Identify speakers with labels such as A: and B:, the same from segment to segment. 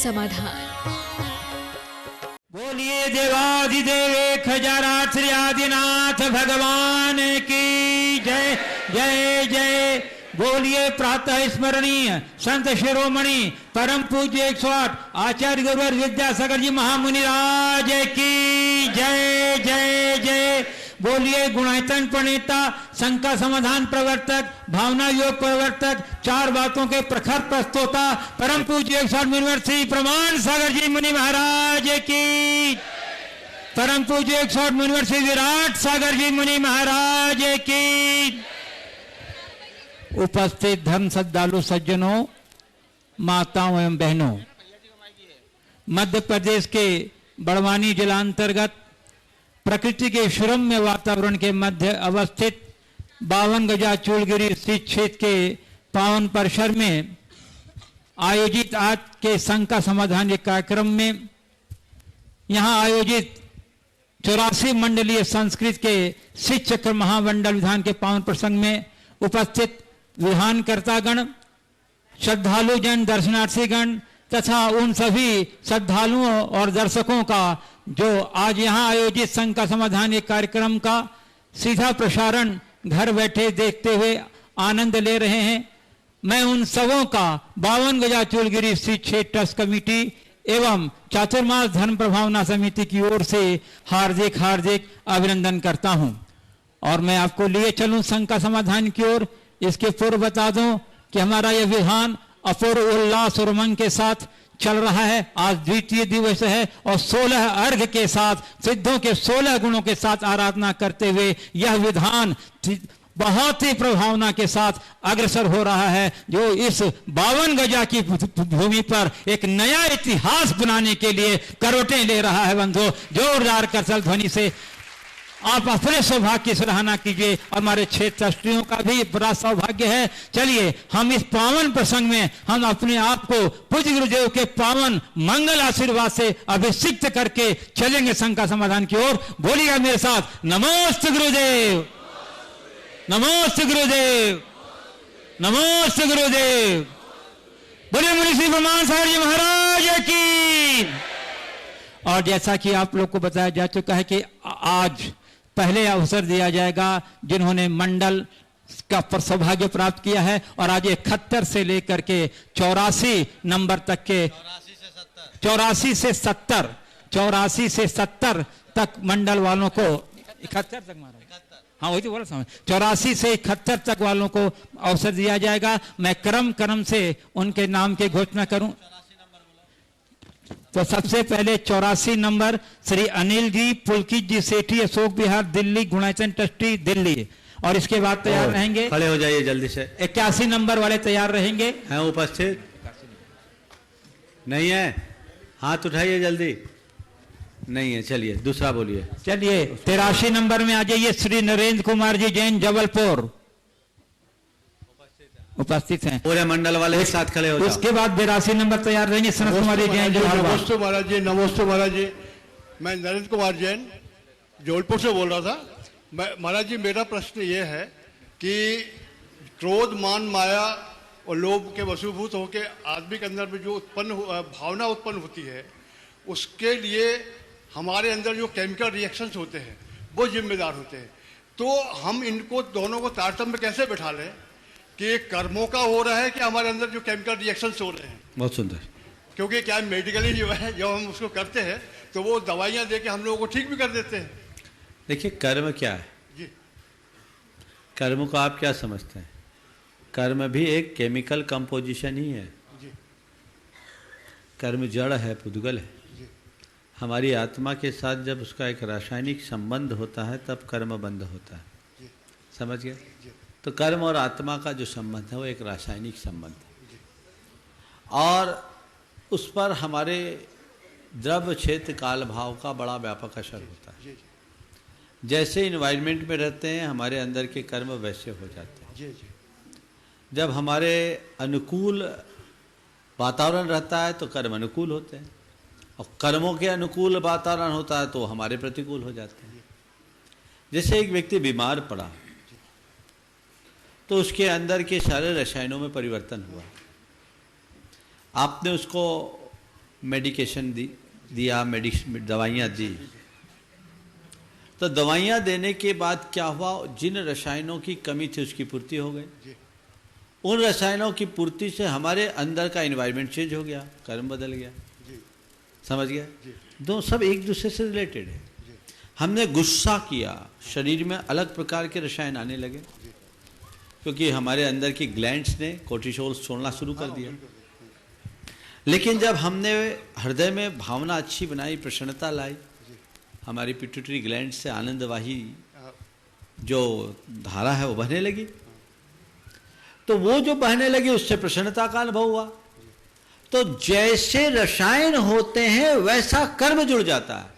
A: समाधान।
B: बोलिए देवाधिदेव खजाराथ श्री आदिनाथ भगवान की जय जय जय। बोलिए प्रातः स्मरणीय संत शिरोमणि परम पूज्य 108 आचार्य गुरुवर विद्यासागर जी महामुनिराज की जय जय जय। बोलिए गुणायतन प्रणेता शंका समाधान प्रवर्तक भावना योग प्रवर्तक चार बातों के प्रखर प्रस्तोता परम पूज्य 108 मुनिवर श्री प्रमाण सागर जी मुनि महाराज की, परम पूज्य 108 मुनिवर श्री विराट सागर जी मुनि महाराज की। उपस्थित धर्म श्रद्धालु सज्जनों, माताओं एवं बहनों, मध्य प्रदेश के बड़वानी जिलांतर्गत प्रकृति के सुरम्य वातावरण के मध्य अवस्थित 52 गजा चूलगिरी स्थित क्षेत्र के पावन परिसर में आयोजित आज के शंका समाधान के कार्यक्रम में यहाँ आयोजित 84 मंडलीय संस्कृत के शिव चक्र महामंडल विधान के पावन प्रसंग में उपस्थित विधानकर्तागण, श्रद्धालु जन, दर्शनार्थी गण तथा उन सभी श्रद्धालुओं और दर्शकों का जो आज यहाँ आयोजित शंका समाधान के कार्यक्रम का सीधा प्रसारण घर बैठे देखते हुए आनंद ले रहे हैं, मैं उन सबों का 52 गजा चूलगिरी स्थित क्षेत्र ट्रस्ट कमेटी एवं चातुर्मास धर्म प्रभावना समिति की ओर से हार्दिक हार्दिक अभिनंदन करता हूं। और मैं आपको लिए चलूं शंका समाधान की ओर। इसके पूर्व बता दूं कि हमारा यह विधान अपूर्व उल्लास और उमंग के साथ चल रहा है। आज द्वितीय दिवस है और 16 अर्घ के साथ सिद्धों के 16 गुणों के साथ आराधना करते हुए यह विधान बहुत ही प्रभावना के साथ अग्रसर हो रहा है, जो इस 52 गजा की भूमि पर एक नया इतिहास बनाने के लिए करवटें ले रहा है। बंधुओं, जोरदार करतल ध्वनि से आप अपने सौभाग्य की सराहना कीजिए और हमारे क्षेत्र ट्रस्टियों का भी बड़ा सौभाग्य है। चलिए हम इस पावन प्रसंग में हम अपने आप को पूज्य गुरुदेव के पावन मंगल आशीर्वाद से अभिषिक्त करके चलेंगे शंका समाधान की ओर। बोलिएगा मेरे साथ, नमोस्तु गुरुदेव, नमोस्तु गुरुदेव, नमोस्तु गुरुदेव। बोलिए मुनि श्री प्रमाण सागर जी महाराज की। और जैसा कि आप लोग को बताया जा चुका है कि आज पहले अवसर दिया जाएगा जिन्होंने मंडल का सौभाग्य प्राप्त किया है और आज 71 से लेकर के 84 नंबर तक के 84 से 70 तक मंडल वालों को 71 तक मारा, हाँ वही तो बोला समझ, 84 से 71 तक वालों को अवसर दिया जाएगा। मैं क्रम से उनके नाम की घोषणा करूं तो सबसे पहले 84 नंबर श्री अनिल जी, पुलकित जी सेठी, अशोक विहार दिल्ली, गुणायतन ट्रस्टी दिल्ली। और इसके बाद तैयार रहेंगे,
C: खड़े हो जाइए जल्दी से।
B: 81 नंबर वाले तैयार रहेंगे।
C: हैं उपस्थित? नहीं है? हाथ उठाइए जल्दी। नहीं है, चलिए दूसरा बोलिए।
B: चलिए 83 नंबर में आ जाइए श्री नरेंद्र कुमार जी जैन, जबलपुर उपस्थित हैं।
C: पूरे मंडल वाले एक साथ खड़े हो जाओ।
B: उसके बाद 82 नंबर तैयार रहेंगे सनत कुमार जी जैन।
D: नमस्ते महाराज जी, नमस्ते महाराज जी। मैं नरेंद्र कुमार जैन जबलपुर से बोल रहा था। महाराज जी, मेरा प्रश्न ये है कि क्रोध, मान, माया और लोभ के वशीभूत होकर आदमी के अंदर में जो भावना उत्पन्न होती है, उसके लिए हमारे अंदर जो केमिकल रिएक्शंस होते हैं वो जिम्मेदार होते हैं। तो हम इनको दोनों को तारतम्य कैसे बैठा लें कि कर्मों का हो रहा है कि हमारे अंदर जो केमिकल रिएक्शंस हो रहे हैं?
C: बहुत सुंदर।
D: क्योंकि क्या मेडिकली जो है जब हम उसको करते हैं तो वो दवाइयाँ दे के हम लोगों को ठीक भी कर देते हैं।
C: देखिए कर्म क्या है
D: जी,
C: कर्म को आप क्या समझते हैं? कर्म भी एक केमिकल कंपोजिशन ही है
D: जी।
C: कर्म जड़ है, पुद्गल है
D: जी।
C: हमारी आत्मा के साथ जब उसका एक रासायनिक संबंध होता है तब कर्म बंध होता है
D: जी।
C: समझ गए?
D: जी।
C: तो कर्म और आत्मा का जो संबंध है वो एक रासायनिक संबंध है और उस पर हमारे द्रव्य क्षेत्र काल भाव का बड़ा व्यापक असर होता है। जैसे इन्वायरमेंट में रहते हैं हमारे अंदर के कर्म वैसे हो जाते हैं।
D: जी जी।
C: जब हमारे अनुकूल वातावरण रहता है तो कर्म अनुकूल होते हैं और कर्मों के अनुकूल वातावरण होता है तो हमारे प्रतिकूल हो जाते हैं। जैसे एक व्यक्ति बीमार पड़ा तो उसके अंदर के सारे रसायनों में परिवर्तन हुआ। आपने उसको मेडिकेशन दिया, दवाइयाँ दी। तो दवाइयाँ देने के बाद क्या हुआ, जिन रसायनों की कमी थी उसकी पूर्ति हो गई। उन रसायनों की पूर्ति से हमारे अंदर का एनवायरनमेंट चेंज हो गया, कर्म बदल गया। समझ गया? दो सब एक दूसरे से रिलेटेड है। हमने गुस्सा किया, शरीर में अलग प्रकार के रसायन आने लगे, क्योंकि हमारे अंदर की ग्लैंड्स ने कोर्टिसोल छोड़ना शुरू कर दिया। लेकिन जब हमने हृदय में भावना अच्छी बनाई, प्रसन्नता लाई, हमारी पिट्यूटरी ग्लैंड से आनंदवाही जो धारा है वो बहने लगी। तो वो जो बहने लगी उससे प्रसन्नता का अनुभव हुआ। तो जैसे रसायन होते हैं वैसा कर्म जुड़ जाता है,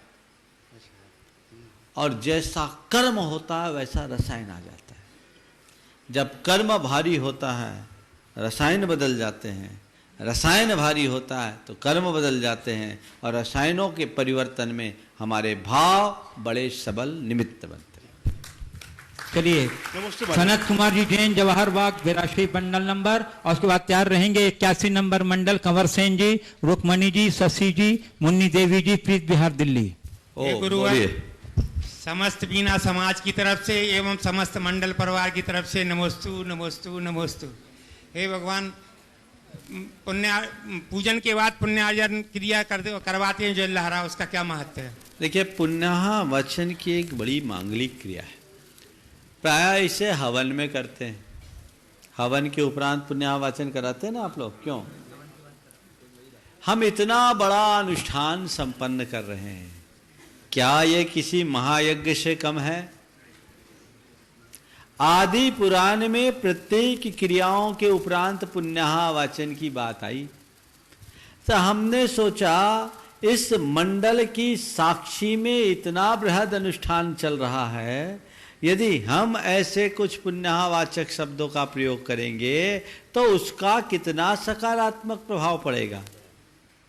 C: और जैसा कर्म होता है वैसा रसायन आ जाता है। जब कर्म भारी होता है रसायन बदल जाते हैं, रसायन भारी होता है तो कर्म बदल जाते हैं, और रसायनों के परिवर्तन में हमारे भाव बड़े सबल निमित्त बनते हैं।
B: चलिए, सनत कुमार जी जैन, जवाहर बाग 82 बंडल नंबर, और उसके बाद तैयार रहेंगे 81 नंबर मंडल कंवर सेन जी, रुक्मणी जी, शशि जी, मुन्नी देवी जी, प्रीत बिहार दिल्ली।
A: गुरुवर, समस्त बीना समाज की तरफ से एवं समस्त मंडल परिवार की तरफ से नमोस्तु नमोस्तु नमोस्तु। हे भगवान, पूजन के बाद पुण्यार्जन क्रिया करवाते हैं जो लहरा, उसका क्या महत्व है?
C: देखिए, पुण्यहा वचन की एक बड़ी मांगलिक क्रिया है। प्राय इसे हवन में करते हैं। हवन के उपरांत पुण्यहा वाचन कराते हैं ना आप लोग, क्यों? हम इतना बड़ा अनुष्ठान संपन्न कर रहे हैं, क्या ये किसी महायज्ञ से कम है? आदि पुराण में प्रत्येक क्रियाओं के उपरांत पुण्यहा वाचन की बात आई, तो हमने सोचा इस मंडल की साक्षी में इतना बृहद अनुष्ठान चल रहा है, यदि हम ऐसे कुछ पुण्यवाचक शब्दों का प्रयोग करेंगे तो उसका कितना सकारात्मक प्रभाव पड़ेगा।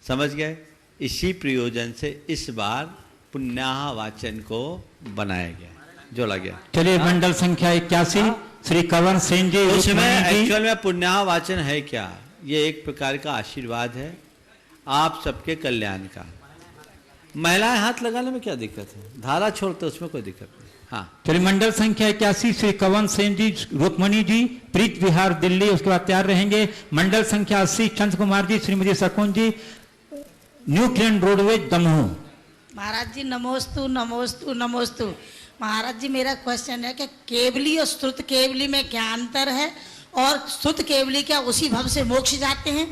C: समझ गए? इसी प्रयोजन से इस बार पुण्यवाचन को बनाया गया, जोड़ा गया।
B: चलिए, मंडल संख्या 81 श्री कंवर सेन जी।
C: उसमें एक्चुअल में पुण्यवाचन है क्या? ये एक प्रकार का आशीर्वाद है आप सबके कल्याण का। महिलाएं हाथ लगाने में क्या दिक्कत है? धारा छोड़ते उसमें कोई दिक्कत नहीं। हाँ,
B: चलिए, मंडल संख्या 81 श्री कंवर सेन जी, रुक्मणी जी, प्रीत बिहार दिल्ली। उसके बाद तैयार रहेंगे मंडल संख्या 80 चंद्र कुमार जी, श्रीमती शकुन जी, न्यू किरण रोडवेज दमोह।
E: महाराज जी नमोस्तु नमोस्तु नमोस्तु। महाराज जी, मेरा क्वेश्चन है कि केवली और श्रुत केवली में क्या अंतर है, और श्रुत केवली क्या उसी भव से मोक्ष जाते हैं?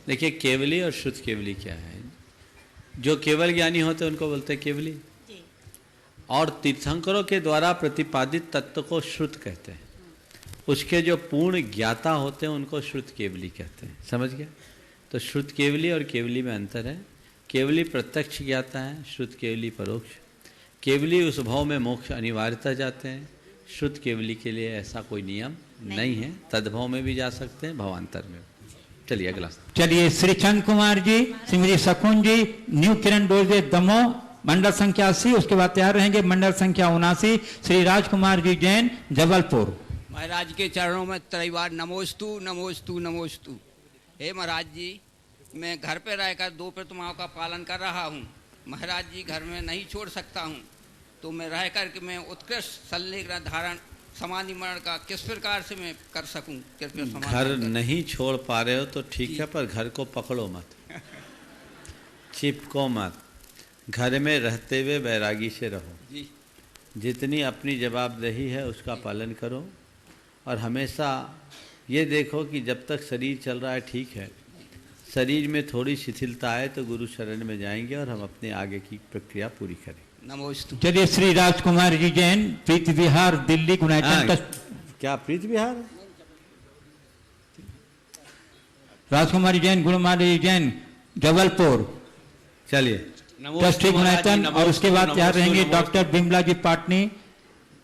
C: देखिए, केवली और श्रुत केवली क्या है? जो केवल ज्ञानी होते हैं उनको बोलते हैं केवली, और तीर्थंकरों के द्वारा प्रतिपादित तत्व को श्रुत कहते हैं। उसके जो पूर्ण ज्ञाता होते हैं उनको श्रुत केवली कहते हैं। समझ गया? तो श्रुत केवली और केवली में अंतर है। केवली प्रत्यक्ष ज्ञाता है, श्रुत केवली परोक्ष। केवली उस भाव में मोक्ष अनिवार्यता जाते हैं, श्रुत केवली के लिए ऐसा कोई नियम नहीं है, तद्भाव में भी जा सकते हैं, भावांतर में। चलिए अगला।
B: चलिए, श्री चंद कुमार जी, श्रीमती शकुन जी, न्यू किरण रोडवेज दमोह, मंडल संख्या 80। उसके बाद तैयार रहेंगे मंडल संख्या 79 श्री राजकुमार जी जैन, जबलपुर।
F: महाराज के चरणों में त्रैवार नमोस्तु नमोस्तु नमोस्तु। हे महाराज जी, मैं घर पे रहकर 2 प्रतिमाओं का पालन कर रहा हूँ। महाराज जी, घर में नहीं छोड़ सकता हूँ, तो मैं रह कर के मैं उत्कृष्ट संलग्न धारण समाधिमरण का किस प्रकार से मैं कर सकूं?
C: घर नहीं छोड़ पा रहे हो तो ठीक है, पर घर को पकड़ो मत, चिपको मत। घर में रहते हुए वैरागी से रहो
F: जी।
C: जितनी अपनी जवाबदेही है उसका पालन करो, और हमेशा ये देखो कि जब तक शरीर चल रहा है ठीक है, शरीर में थोड़ी शिथिलता आए तो गुरु शरण में जाएंगे और हम अपने आगे की प्रक्रिया पूरी करें।
F: नमोस्तु।
B: चलिए, श्री राजकुमार जी जैन, प्रीत विहार दिल्ली,
C: क्या प्रीत विहार?
B: राजकुमारी जैन, गुणमाली जैन, जबलपुर।
C: चलिए,
B: ट्रस्टी गुणायतन। और उसके बाद तैयार रहेंगे डॉक्टर बिमला जी पाटनी,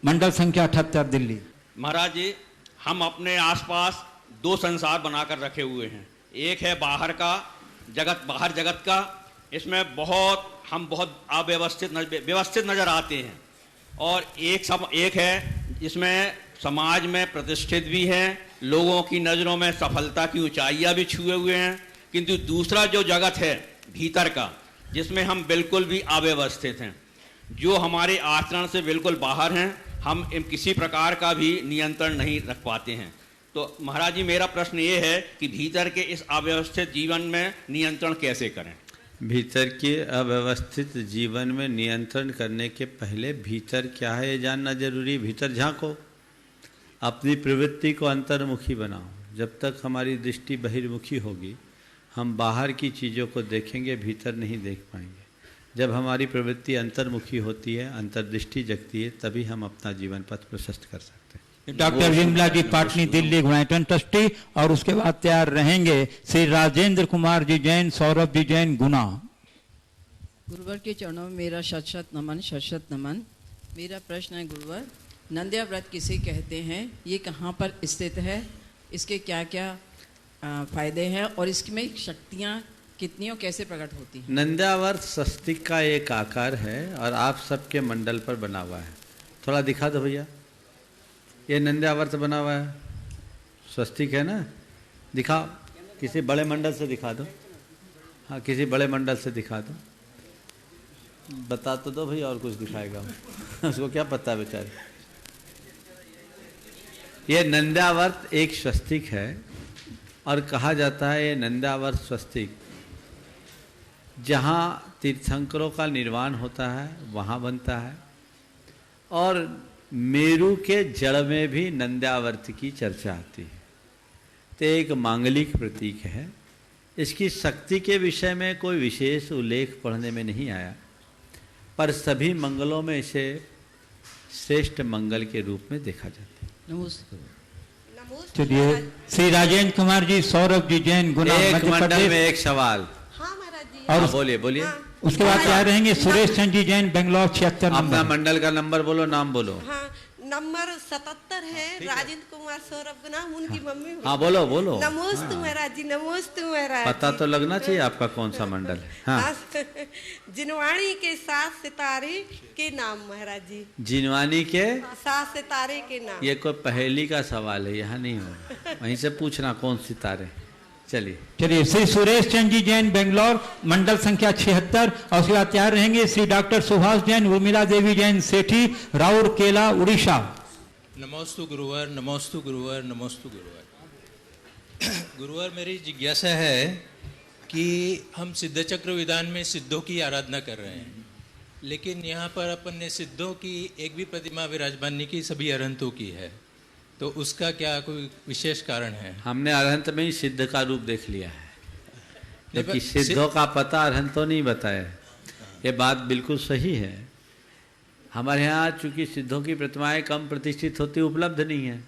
B: मंडल संख्या 78 दिल्ली।
G: महाराज जी, हम अपने आसपास 2 संसार बनाकर रखे हुए हैं। एक है बाहर का जगत, बाहर जगत का, इसमें हम बहुत व्यवस्थित नजर आते हैं, और एक है जिसमें समाज में प्रतिष्ठित भी हैं, लोगों की नज़रों में सफलता की ऊंचाइयां भी छुए हुए हैं। किंतु दूसरा जो जगत है भीतर का, जिसमें हम बिल्कुल भी अव्यवस्थित हैं, जो हमारे आचरण से बिल्कुल बाहर हैं, हम किसी प्रकार का भी नियंत्रण नहीं रख पाते हैं। तो महाराज जी, मेरा प्रश्न ये है कि भीतर के इस अव्यवस्थित जीवन में नियंत्रण कैसे करें?
C: भीतर के अव्यवस्थित जीवन में नियंत्रण करने के पहले भीतर क्या है ये जानना जरूरी। भीतर झांको, अपनी प्रवृत्ति को अंतर्मुखी बनाओ। जब तक हमारी दृष्टि बहिर्मुखी होगी, हम बाहर की चीज़ों को देखेंगे, भीतर नहीं देख पाएंगे। जब हमारी प्रवृत्ति अंतर्मुखी होती है, अंतर्दृष्टि जगती है, तभी हम अपना जीवन पथ प्रशस्त कर सकते हैं।
B: डॉक्टर विमला जी पाटनी, दिल्ली गुणायतन ट्रस्टी, और उसके बाद तैयार रहेंगे श्री राजेंद्र कुमार जी जैन, सौरभ जी जैन, गुना।
H: गुरुवर के चरणों में मेरा शत शत नमन, शत शत नमन। मेरा प्रश्न है गुरुवर, नंद्या व्रत किसे कहते हैं, ये कहाँ पर स्थित है, इसके क्या क्या फायदे हैं और इसमें शक्तियाँ कितनी और कैसे प्रकट होती हैं?
C: नंद्यावर्त स्वस्तिक का एक आकार है और आप सबके मंडल पर बना हुआ है। थोड़ा दिखा दो भैया, ये नंद्यावर्त बना हुआ है, स्वस्तिक है ना, दिखाओ। किसी बड़े मंडल से दिखा दो, हाँ किसी बड़े मंडल से दिखा दो। बता तो दो भैया, और कुछ दिखाएगा उसको क्या पता बेचारे। ये नंद्यावर्त एक स्वस्तिक है और कहा जाता है ये नंद्यावर्त स्वस्तिक जहाँ तीर्थंकरों का निर्वाण होता है वहाँ बनता है, और मेरु के जड़ में भी नंद्यावर्त की चर्चा आती है। तो एक मांगलिक प्रतीक है। इसकी शक्ति के विषय में कोई विशेष उल्लेख पढ़ने में नहीं आया, पर सभी मंगलों में इसे श्रेष्ठ मंगल के रूप में देखा जाता है।
H: नमस्ते।
B: चलिए श्री राजेंद्र कुमार जी, सौरभ जी जैन, गुना,
C: एक
B: मध्य
C: मंडल
B: प्रदेश।
C: में एक सवाल।
I: हाँ महाराज जी।
B: और
C: बोलिए बोलिए।
B: उसके बाद तैयार रहेंगे सुरेश चंद जी जैन, बेंगलोर, 76
C: अपना
B: नंबर।
C: मंडल का नंबर बोलो, नाम बोलो।
I: हाँ, नंबर 77 है, राजेंद्र कुमार सौरभ गुना, उनकी मम्मी।
C: हाँ बोलो बोलो।
I: नमोस्तु महाराज जी, नमोस्तु महाराज।
C: पता तो लगना चाहिए आपका कौन सा मंडल है। हाँ।
I: जिनवाणी के 7 सितारे के नाम महाराज जी।
C: जिनवानी के
I: 7 सितारे के नाम।
C: ये कोई पहेली का सवाल है, यहाँ नहीं होगा, वहीं से पूछना कौन सितारे।
B: चलिए श्री सुरेश चंद जी जैन, बेंगलोर, मंडल संख्या 76, और उसके बाद तैयार रहेंगे श्री डॉक्टर सुभाष जैन, उर्मिला देवी जैन, सेठी, राउरकेला, उड़ीसा।
J: नमोस्तु गुरुवर, नमोस्तु गुरुवर, नमोस्तु गुरुवर। गुरुवर, मेरी जिज्ञासा है कि हम सिद्ध चक्र विधान में सिद्धों की आराधना कर रहे हैं, लेकिन यहाँ पर अपन ने सिद्धों की एक भी प्रतिमा विराजमान नहीं की, सभी अरहंतों की है, तो उसका क्या कोई विशेष कारण है? हमने
C: अरहंत में ही सिद्ध का रूप देख लिया है, जबकि सिद्धों का पता अरहंतों नहीं बताया। ये बात बिल्कुल सही है। हमारे यहाँ चूंकि सिद्धों की प्रतिमाएं कम प्रतिष्ठित होती, उपलब्ध नहीं है।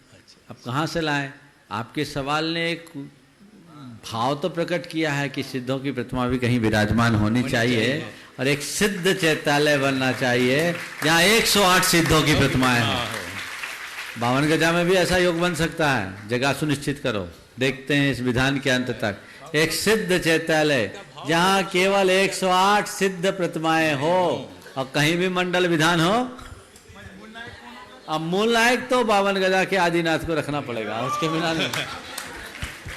C: अब कहाँ से लाएं? आपके सवाल ने एक भाव तो प्रकट किया है कि सिद्धों की प्रतिमा भी कहीं विराजमान होनी चाहिए और एक सिद्ध चैत्यालय बनना चाहिए जहाँ 108 सिद्धों की प्रतिमाएं हैं। 52 गजा में भी ऐसा योग बन सकता है, जगह सुनिश्चित करो। देखते हैं इस विधान के अंत तक एक सिद्ध चैत्यालय जहाँ केवल 108 सिद्ध प्रतिमाएं हो और कहीं भी मंडल विधान हो। अब मूल नायक तो 52 गजा के आदिनाथ को रखना पड़ेगा, उसके बिना नहीं।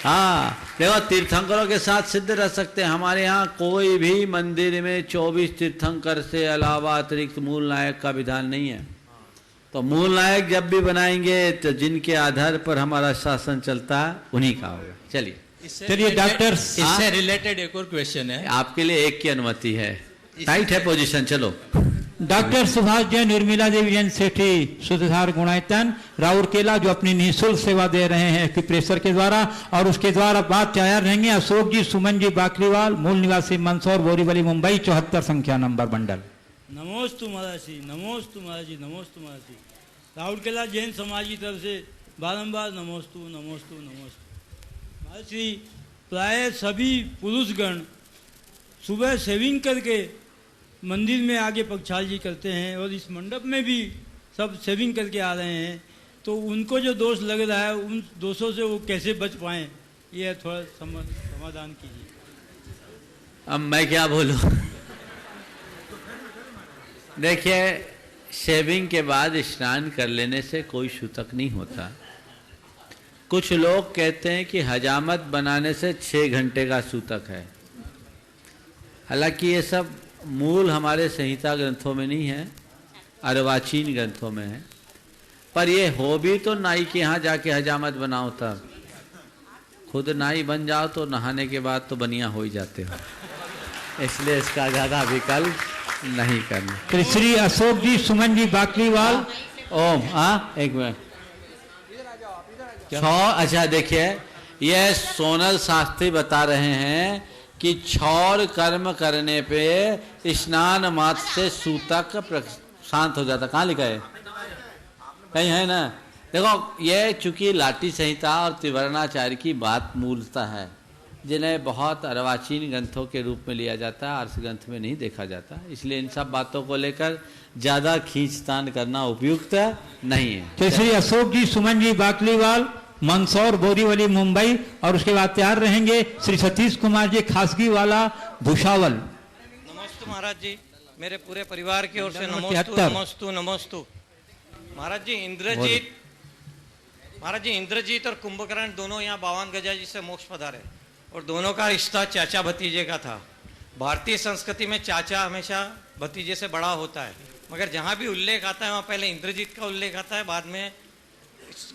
C: हाँ देखो, तीर्थंकरों के साथ सिद्ध रह सकते हैं। हमारे यहाँ कोई भी मंदिर में 24 तीर्थंकर से अलावा अतिरिक्त मूल नायक का विधान नहीं है। तो मूल नायक जब भी बनाएंगे तो जिनके आधार पर हमारा शासन चलता है उन्हीं का होगा। चलिए
J: डॉक्टर, इससे रिलेटेड एक और क्वेश्चन है।
C: आपके लिए एक की अनुमति है, टाइट है पोजीशन, चलो।
B: डॉक्टर सुभाष जैन, उर्मिला देवी जैन, सेठी, सुधार गुणायतन, राउरकेला, जो अपनी निःशुल्क सेवा दे रहे हैं एक्यूप्रेशर के द्वारा, और उसके द्वारा बात तैयार रहेंगे अशोक जी, सुमन जी, बाकरीवाल, मूल निवासी मंदसौर, बोरीवली, मुंबई, 74 संख्या नंबर मंडल।
K: नमोस्तु महाराज जी, नमोस्तु महाराज जी, नमोस्तु महाराज जी। राउरकेला जैन समाज की तरफ से बारंबार नमोस्तु नमोस्तु नमोस्तु। महाराज जी, प्राय सभी पुरुषगण सुबह सेविंग करके मंदिर में आगे पक्षाल जी करते हैं, और इस मंडप में भी सब सेविंग करके आ रहे हैं, तो उनको जो दोष लग रहा है उन दोषों से वो कैसे बच पाएँ, ये थोड़ा समाधान कीजिए।
C: अब मैं क्या बोलूँ? देखिए, शेविंग के बाद स्नान कर लेने से कोई सूतक नहीं होता। कुछ लोग कहते हैं कि हजामत बनाने से 6 घंटे का सूतक है। हालांकि ये सब मूल हमारे संहिता ग्रंथों में नहीं है, अर्वाचीन ग्रंथों में है, पर ये हो भी तो नाई के यहाँ जाके हजामत बनाओ, तब खुद नाई बन जाओ तो नहाने के बाद तो बनिया हो ही जाते हो, इसलिए इसका ज़्यादा विकल्प नहीं करना।
B: श्री अशोक जी, सुमन जी बाकलीवाल।
C: ओम, हाँ एक मिनट। अच्छा देखिए, यह सोनल शास्त्री बता रहे हैं कि क्षौर कर्म करने पे स्नान मात्र से सूतक शांत हो जाता। कहाँ लिखा है? कहीं है ना? देखो, ये चूंकि लाटी संहिता और त्रिवर्णाचार्य की बात मूलता है, जिन्हें बहुत अर्वाचीन ग्रंथों के रूप में लिया जाता है, आर्ष ग्रंथ में नहीं देखा जाता, इसलिए इन सब बातों को लेकर ज्यादा खींचतान करना उपयुक्त नहीं है।
B: श्री अशोक जी, सुमन जी बाकलीवाल, मंदसौर, बोरीवली, मुंबई, और उसके बाद तैयार रहेंगे श्री सतीश कुमार जी खासगी वाला, भूसावल।
L: नमस्ते महाराज जी, मेरे पूरे परिवार की ओर से नमस्तु नमस्तु। महाराज जी इंद्रजीत और कुंभकर्ण दोनों यहाँ 52 गजा जी से मोक्ष पधारे, और दोनों का रिश्ता चाचा भतीजे का था। भारतीय संस्कृति में चाचा हमेशा भतीजे से बड़ा होता है, मगर जहाँ भी उल्लेख आता है वहाँ पहले इंद्रजीत का उल्लेख आता है, बाद में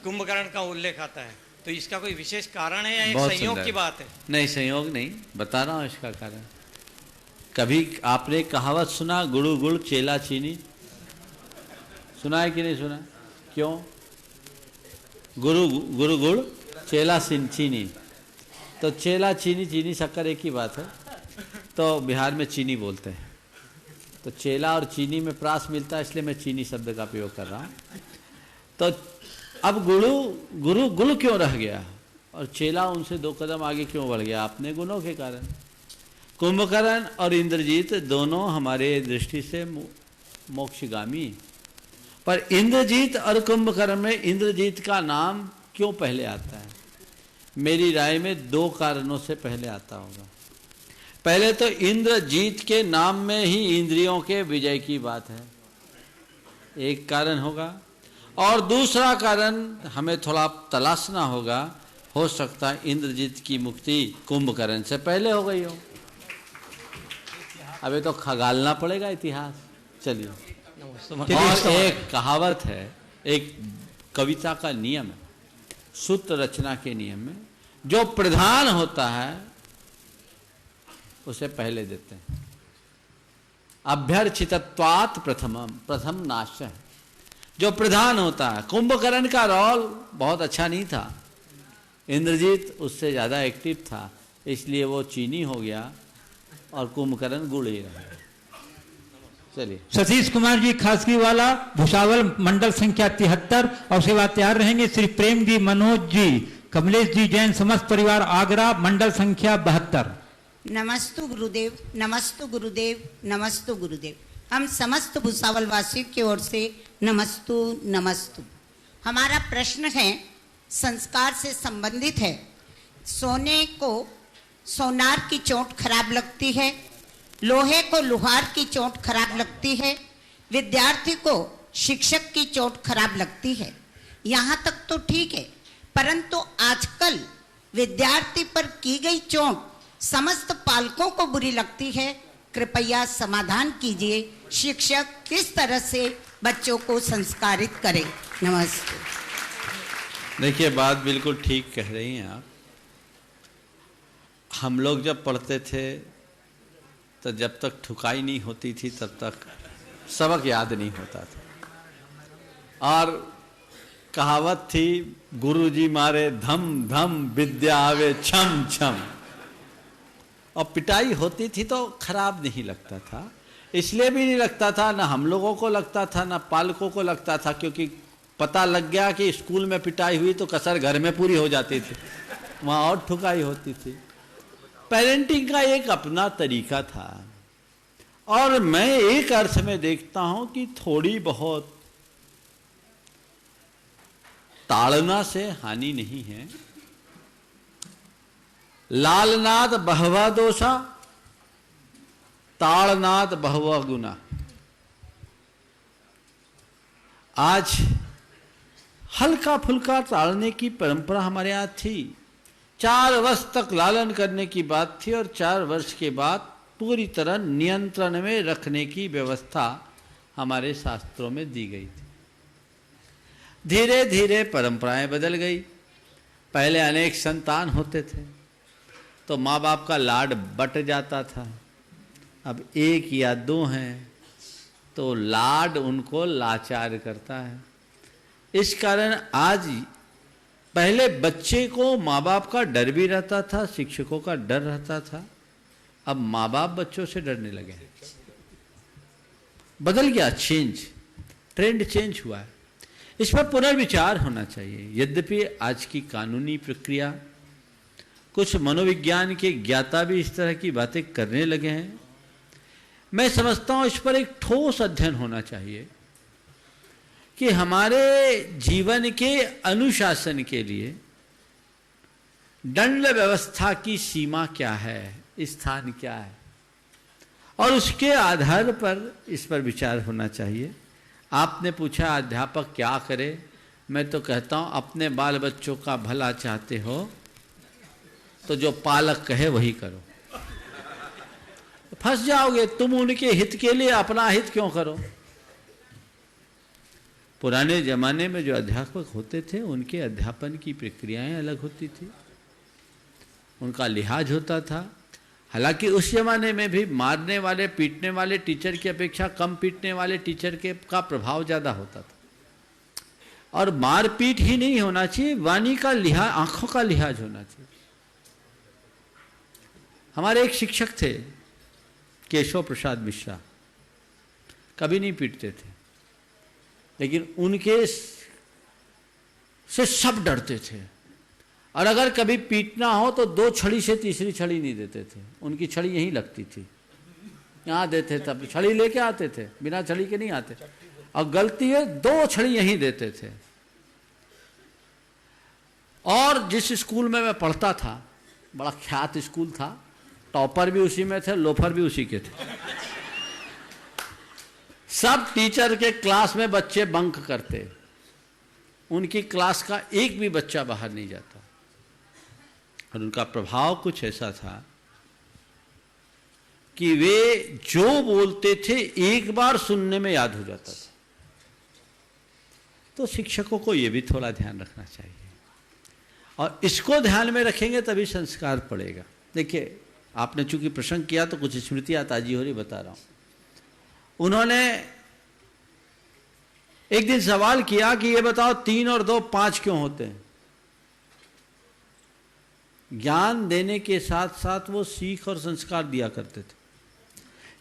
L: कुंभकर्ण का उल्लेख आता है। तो इसका कोई विशेष कारण है या एक संयोग की बात है?
C: नहीं, संयोग नहीं, बता रहा हूँ इसका कारण। कभी आपने कहावत सुना, गुरु गुड़ चेला चीनी? सुना है कि नहीं सुना? क्यों? गुरु गुड़ चेला चीनी, तो चेला चीनी, चीनी शक्कर एक ही बात है, तो बिहार में चीनी बोलते हैं। तो चेला और चीनी में प्रास मिलता है, इसलिए मैं चीनी शब्द का प्रयोग कर रहा हूँ। तो अब गुरु गुरु क्यों रह गया और चेला उनसे 2 कदम आगे क्यों बढ़ गया? अपने गुणों के कारण। कुंभकर्ण और इंद्रजीत दोनों हमारे दृष्टि से मोक्षगामी, पर इंद्रजीत और कुंभकर्ण में इंद्रजीत का नाम क्यों पहले आता है? मेरी राय में 2 कारणों से पहले आता होगा। पहले तो इंद्रजीत के नाम में ही इंद्रियों के विजय की बात है, एक कारण होगा, और दूसरा कारण हमें थोड़ा तलाशना होगा, हो सकता है इंद्रजीत की मुक्ति कुंभकर्ण से पहले हो गई हो। अबे तो खगालना पड़ेगा इतिहास। चलिए, और एक कहावत है, एक कविता का नियम है, सूत्र रचना के नियम में, जो प्रधान होता है उसे पहले देते हैं। अभ्यर्चितत्वात् प्रथम नाश है, जो प्रधान होता है। कुंभकर्ण का रोल बहुत अच्छा नहीं था, इंद्रजीत उससे ज़्यादा एक्टिव था, इसलिए वो चीनी हो गया और कुंभकर्ण गुड़ ही रहा। चलिए,
B: सतीश कुमार जी खासगी वाला, भुसावल, मंडल संख्या 73, और उसके बाद तैयार रहेंगे श्री प्रेम जी, मनोज जी, कमलेश जी जैन, समस्त परिवार, आगरा, मंडल संख्या 72।
M: नमस्तु गुरुदेव, नमस्तु गुरुदेव, नमस्तु गुरुदेव। हम समस्त भुसावल वासियों की ओर से नमस्तु नमस्तु। हमारा प्रश्न है, संस्कार से संबंधित है। सोने को सोनार की चोट खराब लगती है, लोहे को लोहार की चोट खराब लगती है, विद्यार्थी को शिक्षक की चोट खराब लगती है। यहाँ तक तो ठीक है, परंतु आजकल विद्यार्थी पर की गई चोट समस्त पालकों को बुरी लगती है। कृपया समाधान कीजिए, शिक्षक किस तरह से बच्चों को संस्कारित करें। नमस्ते।
C: देखिए, बात बिल्कुल ठीक कह रही हैं आप। हम लोग जब पढ़ते थे तो जब तक ठुकाई नहीं होती थी तब तक सबक याद नहीं होता था, और कहावत थी, गुरुजी मारे धम धम, विद्या आवे छम छम। और पिटाई होती थी तो खराब नहीं लगता था, इसलिए भी नहीं लगता था, ना हम लोगों को लगता था, ना पालकों को लगता था, क्योंकि पता लग गया कि स्कूल में पिटाई हुई तो कसर घर में पूरी हो जाती थी, वहाँ और ठुकाई होती थी। पेरेंटिंग का एक अपना तरीका था, और मैं एक अर्थ में देखता हूं कि थोड़ी बहुत ताड़ना से हानि नहीं है। लालनाद बहवा दोषा, ताड़नाद बहवा गुना। आज हल्का फुल्का ताड़ने की परंपरा हमारे यहाँ थी। 4 वर्ष तक लालन करने की बात थी, और 4 वर्ष के बाद पूरी तरह नियंत्रण में रखने की व्यवस्था हमारे शास्त्रों में दी गई थी। धीरे धीरे परंपराएं बदल गई। पहले अनेक संतान होते थे तो माँ बाप का लाड बट जाता था। अब एक या दो हैं तो लाड उनको लाचार करता है। इस कारण आज पहले बच्चे को माँ बाप का डर भी रहता था, शिक्षकों का डर रहता था। अब माँ बाप बच्चों से डरने लगे। बदल गया, ट्रेंड चेंज हुआ है। इस पर पुनर्विचार होना चाहिए। यद्यपि आज की कानूनी प्रक्रिया, कुछ मनोविज्ञान के ज्ञाता भी इस तरह की बातें करने लगे हैं। मैं समझता हूं इस पर एक ठोस अध्ययन होना चाहिए कि हमारे जीवन के अनुशासन के लिए दंड व्यवस्था की सीमा क्या है, स्थान क्या है, और उसके आधार पर इस पर विचार होना चाहिए। आपने पूछा अध्यापक क्या करे, मैं तो कहता हूं अपने बाल बच्चों का भला चाहते हो तो जो पालक कहे वही करो। फंस जाओगे तुम उनके हित के लिए अपना हित क्यों करो। पुराने जमाने में जो अध्यापक होते थे उनके अध्यापन की प्रक्रियाएं अलग होती थी, उनका लिहाज होता था। हालांकि उस जमाने में भी मारने वाले पीटने वाले टीचर की अपेक्षा कम पीटने वाले टीचर के का प्रभाव ज़्यादा होता था। और मारपीट ही नहीं होना चाहिए, वाणी का लिहाज, आंखों का लिहाज होना चाहिए। हमारे एक शिक्षक थे केशव प्रसाद मिश्रा, कभी नहीं पीटते थे, लेकिन उनके से सब डरते थे। और अगर कभी पीटना हो तो 2 छड़ी से तीसरी छड़ी नहीं देते थे, उनकी छड़ी यहीं लगती थी, यहाँ देते थे, तब छड़ी लेके आते थे, बिना छड़ी के नहीं आते। और गलती है 2 छड़ी यहीं देते थे। और जिस स्कूल में मैं पढ़ता था, बड़ा ख्यात स्कूल था, टॉपर भी उसी में थे, लोफर भी उसी के थे। सब टीचर के क्लास में बच्चे बंक करते, उनकी क्लास का एक भी बच्चा बाहर नहीं जाता। और उनका प्रभाव कुछ ऐसा था कि वे जो बोलते थे एक बार सुनने में याद हो जाता था। तो शिक्षकों को यह भी थोड़ा ध्यान रखना चाहिए, और इसको ध्यान में रखेंगे तभी संस्कार पड़ेगा। देखिए, आपने चूंकि प्रश्न किया तो कुछ स्मृतियां ताजी हो रही, बता रहा हूं। उन्होंने एक दिन सवाल किया कि ये बताओ 3 और 2 5 क्यों होते हैं। ज्ञान देने के साथ साथ वो सीख और संस्कार दिया करते थे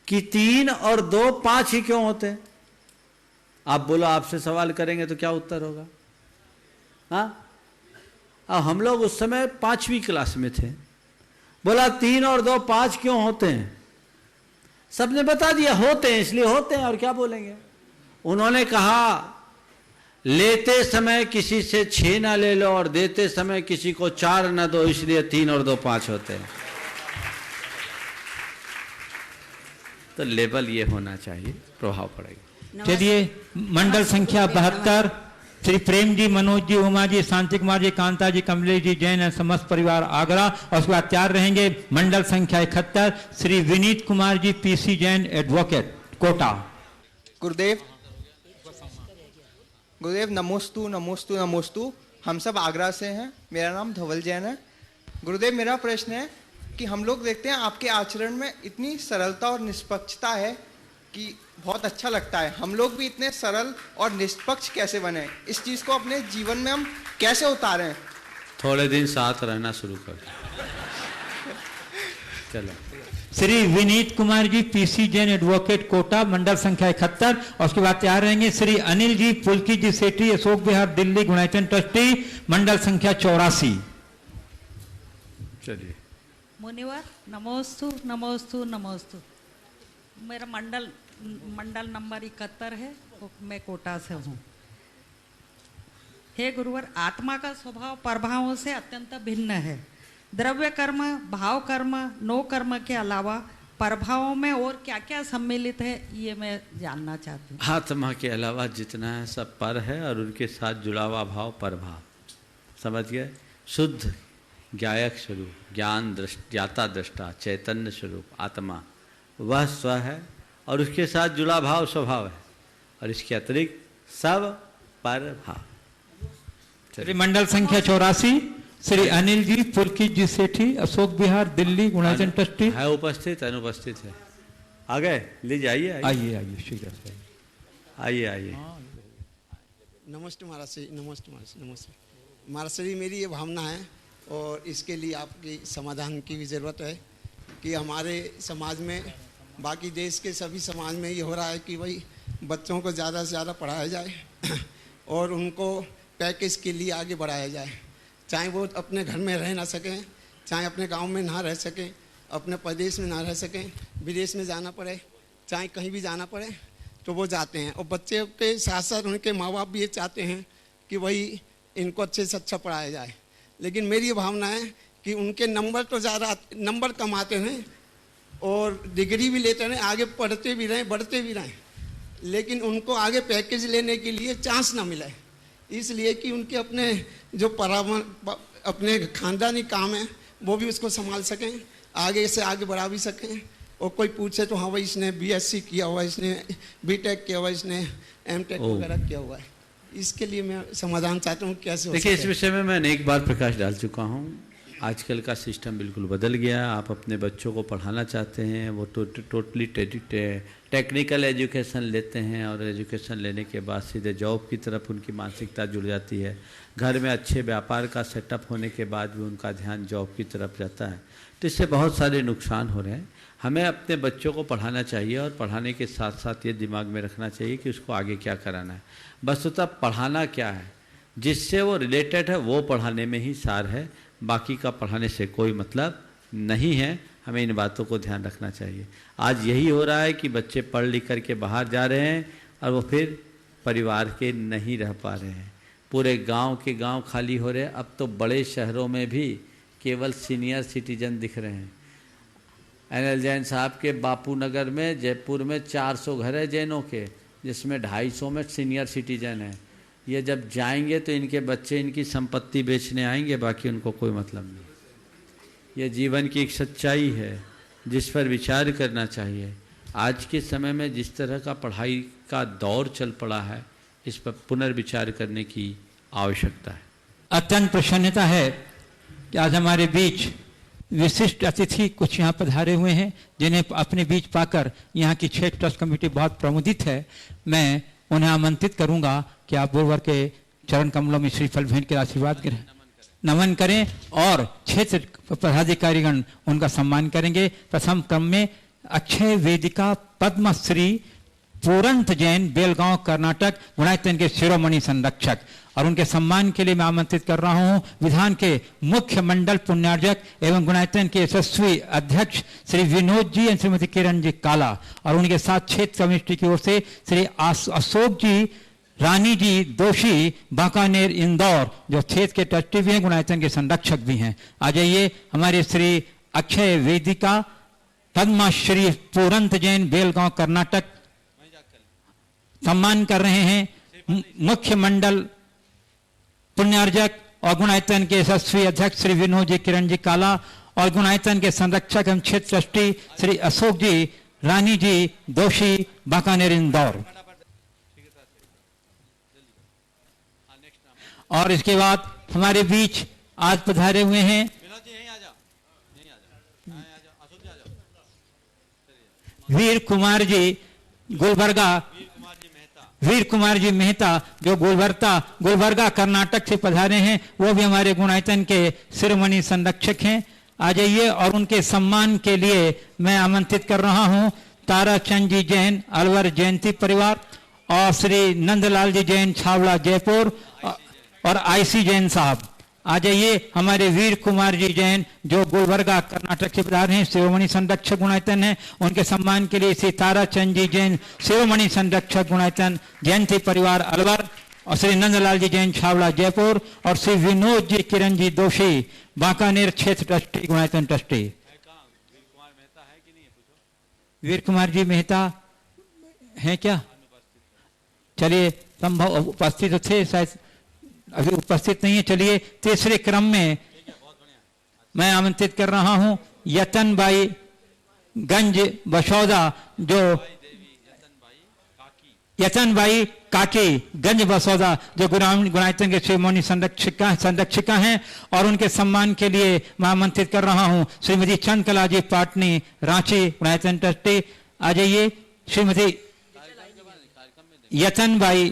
C: कि 3 और 2 5 ही क्यों होते हैं। आप बोलो, आपसे सवाल करेंगे तो क्या उत्तर होगा? हाँ, अब हम लोग उस समय 5वीं क्लास में थे, बोला 3 और 2 5 क्यों होते हैं। सबने बता दिया होते हैं, इसलिए होते हैं, और क्या बोलेंगे। उन्होंने कहा लेते समय किसी से 6 ना ले लो और देते समय किसी को 4 ना दो, इसलिए 3 और 2 5 होते हैं। तो लेवल ये होना चाहिए, प्रभाव पड़ेगा।
B: चलिए, मंडल संख्या 72 श्री प्रेम जी, मनोज जी, उमा जी, शांति कुमार जी, कांता जी, कमलेश जी जैन और समस्त परिवार आगरा। और उसके बाद तैयार रहेंगे मंडल संख्या 71 श्री विनीत कुमार जी, पीसी जैन एडवोकेट, कोटा।
N: गुरुदेव नमोस्तु नमोस्तु नमोस्तु। हम सब आगरा से हैं, मेरा नाम धवल जैन है। गुरुदेव, मेरा प्रश्न है कि हम लोग देखते हैं आपके आचरण में इतनी सरलता और निष्पक्षता है कि बहुत अच्छा लगता है। हम लोग भी इतने सरल और निष्पक्ष कैसे बने, इस चीज़ को अपने जीवन में हम कैसे उतारें?
C: थोड़े दिन साथ रहना शुरू कर। चलो।
B: श्री विनीत कुमार जी, पीसी जैन एडवोकेट, कोटा, मंडल संख्या 71। और उसके बाद तैयार रहेंगे श्री अनिल जी, पुलकी जी, सेठी, अशोक विहार, दिल्ली, गुणायतन ट्रस्टी, मंडल संख्या 84।
C: चलिए।
O: मुनिवर नमोस्तु नमोस्तु नमोस्तु। मेरा मंडल नंबर 71 है, मैं कोटा से हूँ। हे गुरुवर, आत्मा का स्वभाव परभावों से अत्यंत भिन्न है। द्रव्य कर्म, भाव कर्म, नो कर्म के अलावा परभावों में और क्या क्या सम्मिलित है, ये मैं जानना चाहती हूँ।
C: आत्मा के अलावा जितना है सब पर है, और उनके साथ जुड़ा हुआ भाव परभाव। समझ गए? शुद्ध ज्ञायक स्वरूप, ज्ञान ज्ञाता दृष्टा, चैतन्य स्वरूप आत्मा, वह स्व है और उसके साथ जुड़ा भाव स्वभाव है, और इसके अतिरिक्त सब पर भाव।
B: श्री मंडल संख्या 84 श्री अनिल जी, पुलकित जी सेठी, अशोक विहार, दिल्ली, गुणाचन ट्रस्टी
C: है उपस्थित, अनुपस्थित है। आ गए, लीजिए, आइए
B: आइए शीघ्र से
C: आइए आइए।
P: नमस्ते महाराज श्री, नमस्ते महाराज श्री, नमस्ते महाराज श्री। मेरी ये भावना है और इसके लिए आपकी समाधान की भी ज़रूरत है कि हमारे समाज में, बाकी देश के सभी समाज में ये हो रहा है कि भाई बच्चों को ज़्यादा से ज़्यादा पढ़ाया जाए और उनको पैकेज के लिए आगे बढ़ाया जाए, चाहे वो अपने घर में रह ना सकें, चाहे अपने गांव में ना रह सकें, अपने प्रदेश में ना रह सकें, विदेश में जाना पड़े, चाहे कहीं भी जाना पड़े तो वो जाते हैं। और बच्चे के साथ साथ उनके माँ बाप भी ये चाहते हैं कि भाई इनको अच्छे से अच्छा पढ़ाया जाए। लेकिन मेरी ये भावना है कि उनके नंबर तो ज़्यादा नंबर कम आते हैं और डिग्री भी लेते रहें, आगे पढ़ते भी रहें, बढ़ते भी रहें, लेकिन उनको आगे पैकेज लेने के लिए चांस ना मिले, इसलिए कि उनके अपने जो अपने खानदानी काम है वो भी उसको संभाल सकें, आगे से आगे बढ़ा भी सकें। और कोई पूछे तो हाँ भाई इसने बीएससी किया हुआ है, इसने बीटेक किया हुआ है, इसने एमटेक वगैरह किया हुआ है। इसके लिए मैं समाधान चाहता हूँ कैसे हो।
C: देखिए, इस विषय में मैं अनेक बार प्रकाश डाल चुका हूँ। आजकल का सिस्टम बिल्कुल बदल गया। आप अपने बच्चों को पढ़ाना चाहते हैं, वो टोटली टेक्निकल एजुकेशन लेते हैं और एजुकेशन लेने के बाद सीधे जॉब की तरफ उनकी मानसिकता जुड़ जाती है। घर में अच्छे व्यापार का सेटअप होने के बाद भी उनका ध्यान जॉब की तरफ जाता है, तो इससे बहुत सारे नुकसान हो रहे हैं। हमें अपने बच्चों को पढ़ाना चाहिए और पढ़ाने के साथ साथ ये दिमाग में रखना चाहिए कि उसको आगे क्या कराना है। वस्तुतः पढ़ाना क्या है, जिससे वो रिलेटेड है वो पढ़ाने में ही सार है, बाकी का पढ़ाने से कोई मतलब नहीं है। हमें इन बातों को ध्यान रखना चाहिए। आज यही हो रहा है कि बच्चे पढ़ लिख करके बाहर जा रहे हैं और वो फिर परिवार के नहीं रह पा रहे हैं। पूरे गांव के गांव खाली हो रहे हैं। अब तो बड़े शहरों में भी केवल सीनियर सिटीजन दिख रहे हैं। एनएल जैन साहब के बापू नगर में, जयपुर में 400 घर है जैनों के, जिसमें 250 में सीनियर सिटीजन है। ये जब जाएंगे तो इनके बच्चे इनकी संपत्ति बेचने आएंगे, बाकी उनको कोई मतलब नहीं। ये जीवन की एक सच्चाई है जिस पर विचार करना चाहिए। आज के समय में जिस तरह का पढ़ाई का दौर चल पड़ा है, इस पर पुनर्विचार करने की आवश्यकता है।
B: अत्यंत प्रसन्नता है कि आज हमारे बीच विशिष्ट अतिथि कुछ यहाँ पधारे हुए हैं, जिन्हें अपने बीच पाकर यहाँ की क्षेत्र ट्रस्ट कमेटी बहुत प्रमुदित है। मैं उन्हें आमंत्रित करूंगा कि आप गुरुवर के चरण कमलों में श्रीफल भेंट के आशीर्वाद नमन करें और क्षेत्र पदाधिकारीगण उनका सम्मान करेंगे। प्रथम क्रम में अक्षय वेदिका पद्मश्री पूरंत जैन, बेलगांव, कर्नाटक, गुणायतन के शिरोमणि संरक्षक, और उनके सम्मान के लिए मैं आमंत्रित कर रहा हूं विधान के मुख्य मंडल पुण्यार्जक एवं गुणायतन के यशस्वी अध्यक्ष श्री विनोद जी एवं श्रीमती किरण जी काला, और उनके साथ क्षेत्र कमेटी की ओर से श्री अशोक जी, रानी जी दोषी, बांकानेर, इंदौर, जो क्षेत्र के ट्रस्टी भी हैं, गुणायतन के संरक्षक भी हैं। आ जाइए। हमारे श्री अक्षय वेदिका पद्मश्री पूरंत जैन, बेलगांव, कर्नाटक, सम्मान कर रहे हैं मुख्य मंडल पुण्यार्जक और गुणायतन के यशस्वी अध्यक्ष श्री विनोद जी, किरण जी काला, और गुणायतन के संरक्षक एवं क्षेत्र ट्रस्टी श्री अशोक जी, रानी जी दोषी, बांकानेर, इंदौर। और इसके बाद हमारे बीच आज पधारे हुए हैं वीर कुमार जी गुलबर्गा, वीर कुमार जी मेहता, जो गुलबर्गा कर्नाटक से पधारे हैं, वो भी हमारे गुणायतन के शिरोमणि संरक्षक हैं। आ जाइए। और उनके सम्मान के लिए मैं आमंत्रित कर रहा हूं ताराचंद जी जैन, अलवर जयंती परिवार, और श्री नंदलाल जी जैन, छावड़ा, जयपुर, और आईसी जैन साहब। आ जाइए। हमारे वीर कुमार जी जैन जो गुलबर्गा कर्नाटक से पधारे हैं, शिरोमणि संरक्षक गुणायतन है, उनके सम्मान के लिए श्री ताराचंद जी जैन, शिरोमणि संरक्षक गुणायतन जयंती परिवार अलवर, और श्री नंदलाल जी जैन, छावड़ा, जयपुर, और श्री विनोद जी, किरण जी दोषी, बांकानेर क्षेत्र ट्रस्टी, गुणायतन ट्रस्टी। वीर कुमार जी मेहता हैं क्या? चलिए, संभव उपस्थित थे, शायद अभी उपस्थित नहीं है। चलिए, तीसरे क्रम में मैं आमंत्रित कर रहा हूं यतन बाई गंज बसौदा जो यतनबाई काकी गंज बसौदा जो गुणायतन के शिरोमणि संरक्षिका हैं और उनके सम्मान के लिए मैं आमंत्रित कर रहा हूं श्रीमती चंद्रकला जी पाटनी रांची गुणायतन ट्रस्टी। आ जाइए। श्रीमती यतनबाई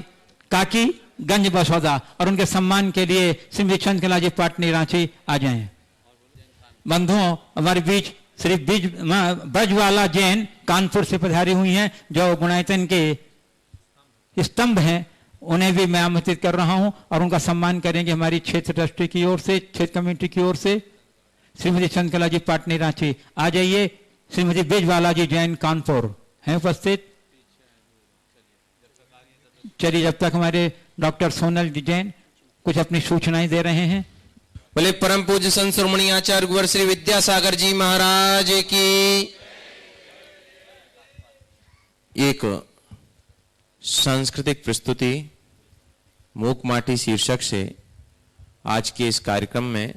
B: काकी गंज बसौदा और उनके सम्मान के लिए श्रीमती चंद्रकला जी पाटनी रांची आ जाएं। बंधुओं, हमारे बीच श्री ब्रजवाला जैन कानपुर से पधारी हुई हैं जो गुणायतन के स्तंभ हैं, उन्हें भी मैं आमंत्रित कर रहा हूं और उनका सम्मान करेंगे हमारी क्षेत्र ट्रस्टी की ओर से, क्षेत्र कमेटी की ओर से। श्रीमती चंद्रकला जी पाटनी रांची आ जाइए। श्रीमती ब्रजवाला जी जैन कानपुर हैं उपस्थित। चलिए, जब तक हमारे डॉक्टर सोनल जी जैन कुछ अपनी सूचनाएं दे रहे हैं।
Q: बोले परम पूज्य संत शिरोमणि आचार्य गुरुवर श्री विद्यासागर जी महाराज की। एक सांस्कृतिक प्रस्तुति मूक माटी शीर्षक से आज के इस कार्यक्रम में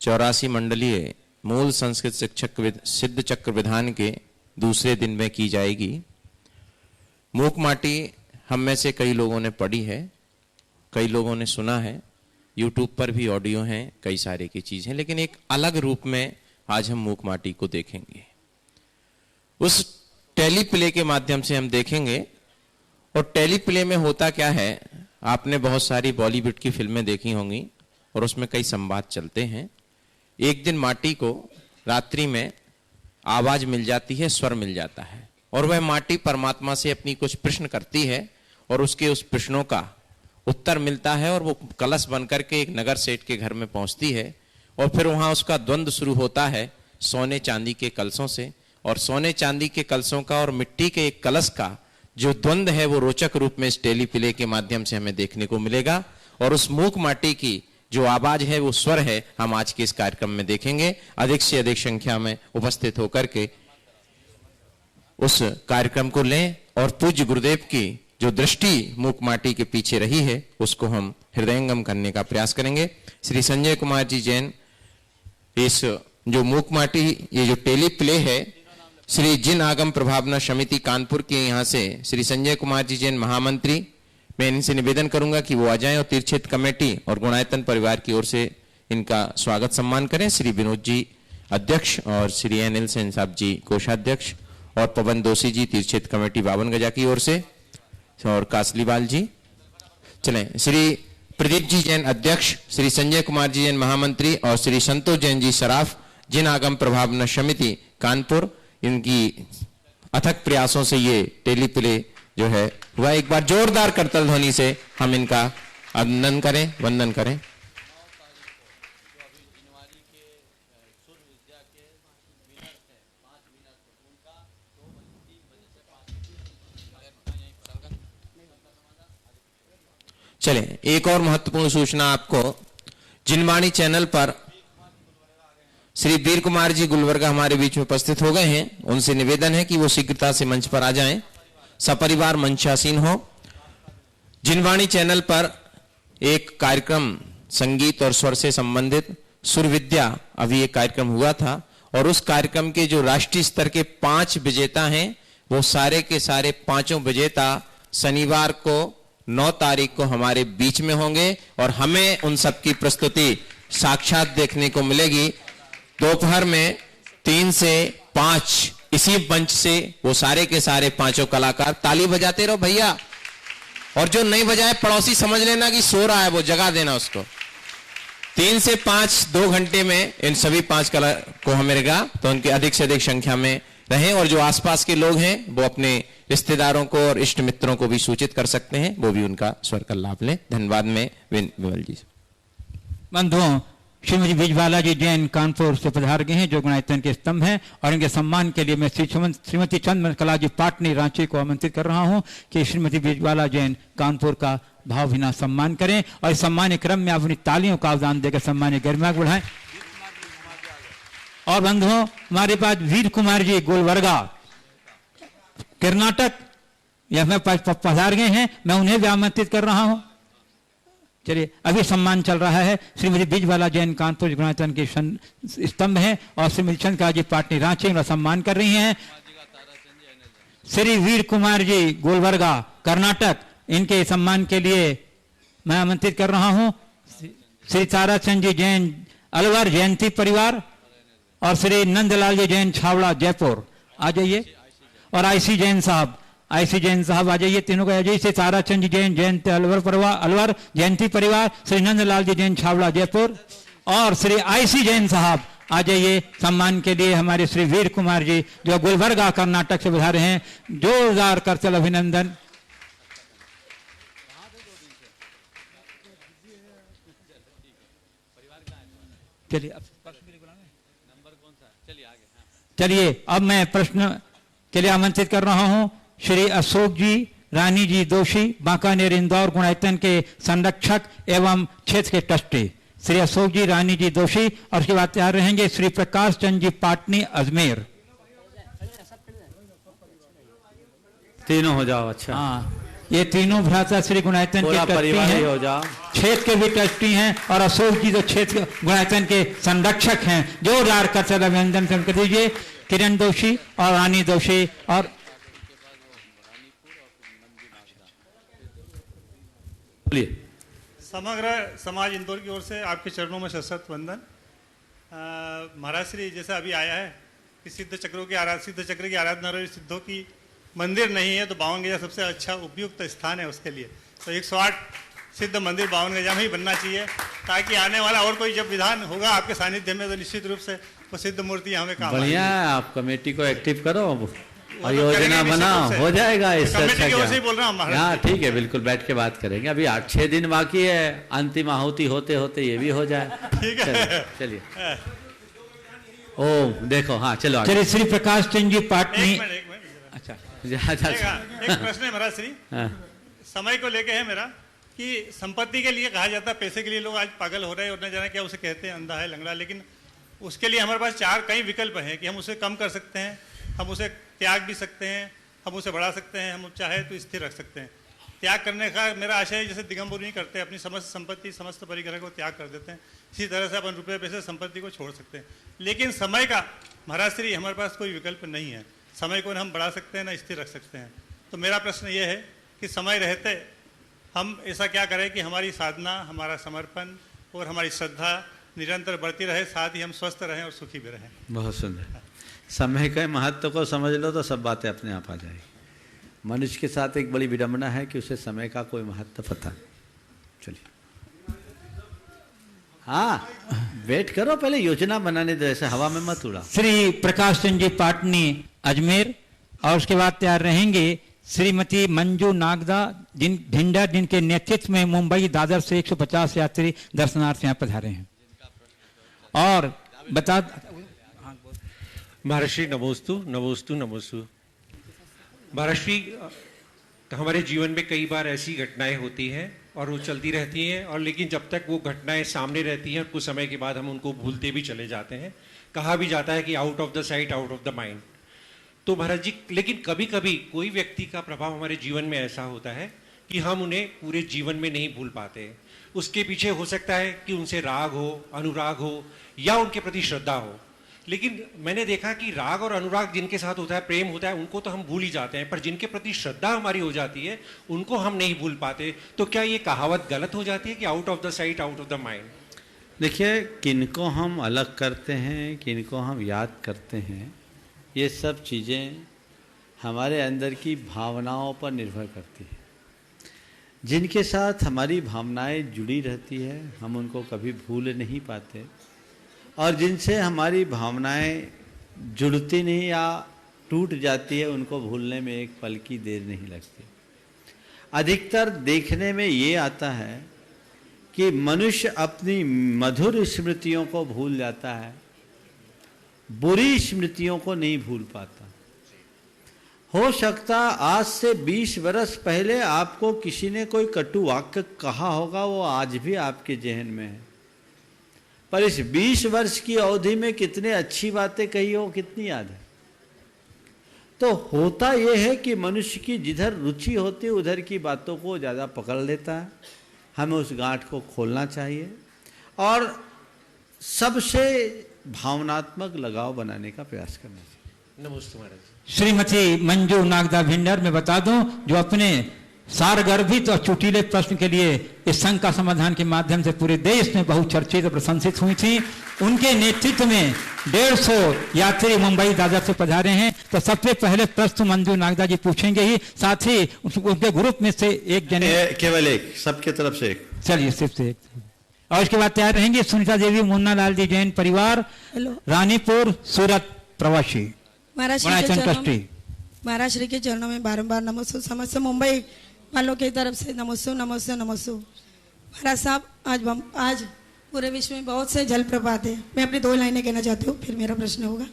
Q: 84 मंडलीय मूल संस्कृत शिक्षक सिद्ध चक्र विधान के दूसरे दिन में की जाएगी। मूक माटी हम में से कई लोगों ने पढ़ी है, कई लोगों ने सुना है, यूट्यूब पर भी ऑडियो हैं, कई सारे की चीज़ हैं, लेकिन एक अलग रूप में आज हम मूक माटी को देखेंगे। उस टेलीप्ले के माध्यम से हम देखेंगे। और टेलीप्ले में होता क्या है, आपने बहुत सारी बॉलीवुड की फिल्में देखी होंगी और उसमें कई संवाद चलते हैं। एक दिन माटी को रात्रि में आवाज मिल जाती है, स्वर मिल जाता है और वह माटी परमात्मा से अपनी कुछ प्रश्न करती है और उसके उस प्रश्नों का उत्तर मिलता है और वो कलश बनकर के एक नगर सेठ के घर में पहुंचती है और फिर वहां उसका द्वंद्व शुरू होता है सोने चांदी के कलशों से। और सोने चांदी के कलशों का और मिट्टी के एक कलश का जो द्वंद्व है वो रोचक रूप में इस टेलीप्ले के माध्यम से हमें देखने को मिलेगा। और उस मूक माटी की जो आवाज है, वो स्वर है, हम आज के इस कार्यक्रम में देखेंगे। अधिक से अधिक संख्या में उपस्थित होकर के उस कार्यक्रम को लें और पूज्य गुरुदेव की जो दृष्टि मूक माटी के पीछे रही है उसको हम हृदयंगम करने का प्रयास करेंगे। श्री संजय कुमार जी जैन इस जो मूक माटी ये जो टेलीप्ले है श्री जिन आगम प्रभावना समिति कानपुर के यहाँ से श्री संजय कुमार जी जैन महामंत्री, मैं इनसे निवेदन करूंगा कि वो आ जाएं और तीर्थक्षेत्र कमेटी और गुणायतन परिवार की ओर से इनका स्वागत सम्मान करें। श्री विनोद जी अध्यक्ष और श्री अनिल सेन साहब जी कोषाध्यक्ष और पवन दोषी जी तीर्थक्षेत्र कमेटी 52 गजा की ओर से और कासलीवाल जी। चलें, श्री प्रदीप जी जैन अध्यक्ष, श्री संजय कुमार जी जैन महामंत्री और श्री संतोष जैन जी सराफ जिन आगम प्रभावना समिति कानपुर, इनकी अथक प्रयासों से ये टेलीप्ले जो है वह एक बार जोरदार करतल ध्वनि से हम इनका अभिनंदन करें, वंदन करें। चलें, एक और महत्वपूर्ण सूचना आपको, जिनवाणी चैनल पर श्री वीर कुमार जी गुलवर्गा हमारे बीच में उपस्थित हो गए हैं। उनसे निवेदन है कि वो शीघ्रता से मंच पर आ जाएं, सपरिवार मंचासीन हो। जिनवाणी चैनल पर एक कार्यक्रम संगीत और स्वर से संबंधित सुर विद्या अभी एक कार्यक्रम हुआ था और उस कार्यक्रम के जो राष्ट्रीय स्तर के 5 विजेता हैं वो सारे के सारे 5 विजेता शनिवार को 9 तारीख को हमारे बीच में होंगे और हमें उन सबकी प्रस्तुति साक्षात देखने को मिलेगी। दोपहर में 3 से 5 इसी मंच से वो सारे के सारे 5 कलाकार, ताली बजाते रहो भैया, और जो नहीं बजाए पड़ोसी समझ लेना कि सो रहा है, वो जगा देना उसको। 3 से 5 2 घंटे में इन सभी 5 कला को मिलेगा, तो उनके अधिक से अधिक संख्या में रहें और जो आसपास के लोग हैं वो अपने रिश्तेदारों को और इष्ट मित्रों को भी सूचित कर सकते हैं, वो भी उनका स्वर का लाभ लें। धन्यवाद। में विमल जी।
B: बंधुओं, श्रीमती ब्रजवाला जी जैन कानपुर से पधार गए हैं जो गुणायतन के स्तंभ हैं और इनके सम्मान के लिए मैं श्रीमती चंद्रकला जी पाटनी रांची को आमंत्रित कर रहा हूं कि श्रीमती ब्रजवाला जैन कानपुर का भावभीना सम्मान करें और इस सम्मान क्रम में अपनी तालियों का आदान देकर सम्मान गरिमा बढ़ाएं। और बंधुओं, हमारे पास वीर कुमार जी गुलवर्गा कर्नाटक यह में पधार गए हैं, मैं उन्हें भी आमंत्रित कर रहा हूं चलिए, अभी सम्मान चल रहा है। श्रीमती बीजवाला जैन कानपुर गुणायतन के स्तंभ हैं और श्रीमती चंद्रकला जी पाटनी रांची उनका सम्मान कर रही हैं। श्री वीर कुमार जी गोलबर्गा कर्नाटक, इनके सम्मान के लिए मैं आमंत्रित कर रहा हूं। श्री ताराचंद जी जैन अलवर जयंती परिवार और श्री नंदलाल जी जैन छावड़ा जयपुर, आ जाइए। और आईसी जैन साहब आ जाइए, तीनों को आ जाइए। श्री ताराचंद जी जैन जयंती अलवर जयंती परिवार, श्री नंदलाल जी जैन छावड़ा जयपुर और श्री आईसी जैन साहब आ जाइए सम्मान के लिए। हमारे श्री वीर कुमार जी जो गुलबर्गा कर्नाटक से बधा रहे हैं, जोरदार करतल अभिनंदन। चलिए, अब मैं प्रश्न के लिए आमंत्रित कर रहा हूं श्री अशोक जी रानी जी दोषी बांकानेर इंदौर गुणायतन के संरक्षक एवं क्षेत्र के ट्रस्टी श्री अशोक जी रानी जी दोषी, और उसके बाद तैयार रहेंगे श्री प्रकाश चंद जी पाटनी अजमेर।
C: तीनों हो जाओ। अच्छा,
B: हाँ, ये तीनों भ्राता श्री गुणायतन के ट्रस्टी हैं,
C: हो जाओ।
B: क्षेत्र के भी ट्रस्टी हैं और अशोक जी जो क्षेत्र गुणायतन के संरक्षक हैं, जोरदार करतल अभिनंदन कर दीजिए। किरण दोषी और रानी दोषी और
R: समग्र समाज इंदौर की ओर से आपके चरणों में सशक्त वंदन। महाराज श्री जैसा अभी आया है कि सिद्ध चक्र की आराधना रही, सिद्धों की मंदिर नहीं है तो बावन गजा सबसे अच्छा उपयुक्त स्थान है उसके लिए। तो 108 सिद्ध मंदिर बावन गजा में ही बनना चाहिए, ताकि आने वाला और कोई जब विधान होगा आपके सानिध्य में तो निश्चित रूप से वो सिद्ध मूर्ति हमें काम आएगी।
C: बढ़िया है, आप कमेटी को एक्टिव करो और योजना बनाओ, हो जाएगा। इससे अच्छा क्या
R: बोल रहा हूँ।
C: हाँ ठीक है, बिल्कुल बैठ के बात करेंगे। अभी 8-6 दिन बाकी है, अंतिम आहुति होते होते ये भी हो जाए।
R: ठीक है,
C: चलिए। ओ देखो, हाँ चलो
B: चलिए। श्री प्रकाश चंद जी पाटनी।
R: अच्छा, एक प्रश्न है महाराज श्री, समय को लेके है मेरा कि संपत्ति के लिए कहा जाता है, पैसे के लिए लोग आज पागल हो रहे हैं और न जाने क्या उसे कहते हैं, अंधा है लंगड़ा, लेकिन उसके लिए हमारे पास कई विकल्प हैं कि हम उसे कम कर सकते हैं, हम उसे त्याग भी सकते हैं, हम उसे बढ़ा सकते हैं, हम चाहे तो स्थिर रख सकते हैं। त्याग करने का मेरा आशय है जैसे दिगंबर नहीं करते, अपनी समस्त संपत्ति समस्त परिग्रह को त्याग कर देते हैं, इसी तरह से अपन रुपये पैसे संपत्ति को छोड़ सकते हैं। लेकिन समय का महाराज श्री हमारे पास कोई विकल्प नहीं है, समय को न हम बढ़ा सकते हैं न स्थिर रख सकते हैं। तो मेरा प्रश्न ये है कि समय रहते हम ऐसा क्या करें कि हमारी साधना, हमारा समर्पण और हमारी श्रद्धा निरंतर बढ़ती रहे, साथ ही हम स्वस्थ रहें और सुखी भी रहें।
C: बहुत सुंदर। समय के महत्व को समझ लो तो सब बातें अपने आप आ जाएगी। मनुष्य के साथ एक बड़ी विडंबना है कि उसे समय का कोई महत्व पता नहीं। चलिए, हाँ वेट करो, पहले योजना बनाने दो, ऐसे हवा में मत उड़ा।
B: श्री प्रकाश चंद जी पाटनी अजमेर, और उसके बाद तैयार रहेंगे श्रीमती मंजू नागदा ढिंडर, जिनके नेतृत्व में मुंबई दादर से 150 यात्री दर्शनार्थ यहाँ पधारे हैं। और बता
S: महर्षि नमोस्तु नमोस्तु नमोस्तु। महर्षि, हमारे जीवन में कई बार ऐसी घटनाएं होती हैं और वो चलती रहती हैं, और लेकिन जब तक वो घटनाएं सामने रहती हैं कुछ समय के बाद हम उनको भूलते भी चले जाते हैं। कहा भी जाता है कि out of the sight out of the mind. तो महाराज जी, लेकिन कभी कभी कोई व्यक्ति का प्रभाव हमारे जीवन में ऐसा होता है कि हम उन्हें पूरे जीवन में नहीं भूल पाते। उसके पीछे हो सकता है कि उनसे राग हो, अनुराग हो, या उनके प्रति श्रद्धा हो। लेकिन मैंने देखा कि राग और अनुराग जिनके साथ होता है, प्रेम होता है, उनको तो हम भूल ही जाते हैं, पर जिनके प्रति श्रद्धा हमारी हो जाती है उनको हम नहीं भूल पाते। तो क्या ये कहावत गलत हो जाती है कि out of the sight out of the mind?
C: देखिए, किनको हम अलग करते हैं, किनको हम याद करते हैं, ये सब चीज़ें हमारे अंदर की भावनाओं पर निर्भर करती है। जिनके साथ हमारी भावनाएं जुड़ी रहती है हम उनको कभी भूल नहीं पाते, और जिनसे हमारी भावनाएं जुड़ती नहीं या टूट जाती है उनको भूलने में एक पल की देर नहीं लगती। अधिकतर देखने में ये आता है कि मनुष्य अपनी मधुर स्मृतियों को भूल जाता है, बुरी स्मृतियों को नहीं भूल पाता। हो सकता आज से 20 वर्ष पहले आपको किसी ने कोई कटु वाक्य कहा होगा, वो आज भी आपके जहन में है, पर इस 20 वर्ष की अवधि में कितने अच्छी बातें कही हो, कितनी याद है। तो होता यह है कि मनुष्य की जिधर रुचि होती है उधर की बातों को ज़्यादा पकड़ लेता है। हमें उस गांठ को खोलना चाहिए और सबसे भावनात्मक लगाव बनाने का प्रयास करना चाहिए।
S: नमस्ते महाराज।
B: श्रीमती मंजू नागदा भिंडर, मैं बता दूं, जो अपने सारगर्भित और चुटीले प्रश्न के लिए इस संघ का समाधान के माध्यम से पूरे देश में बहुत चर्चित और प्रशंसित हुई थी। उनके नेतृत्व में 150 यात्री मुंबई दादर से पधारे हैं। तो सबसे पहले प्रश्न मंजू नागदा जी पूछेंगे ही, साथ ही उनके ग्रुप में से एक जने,
C: केवल एक, सबके तरफ से एक,
B: चलिए सिर्फ से एक, और इसके बाद तैयार रहेंगे सुनीता देवी मुन्ना लाल जी जैन परिवार, रानीपुर सूरत प्रवासी,
E: महाराज श्री के चरणों में बारंबार नमस्ते। समस्त मुंबई वालों की तरफ से नमस्ते नमस्ते नमस्ते। महाराज साहब, आज पूरे विश्व में बहुत से जलप्रपात हैं। मैं अपनी 2 लाइनें कहना चाहती हूँ, फिर मेरा प्रश्न होगा।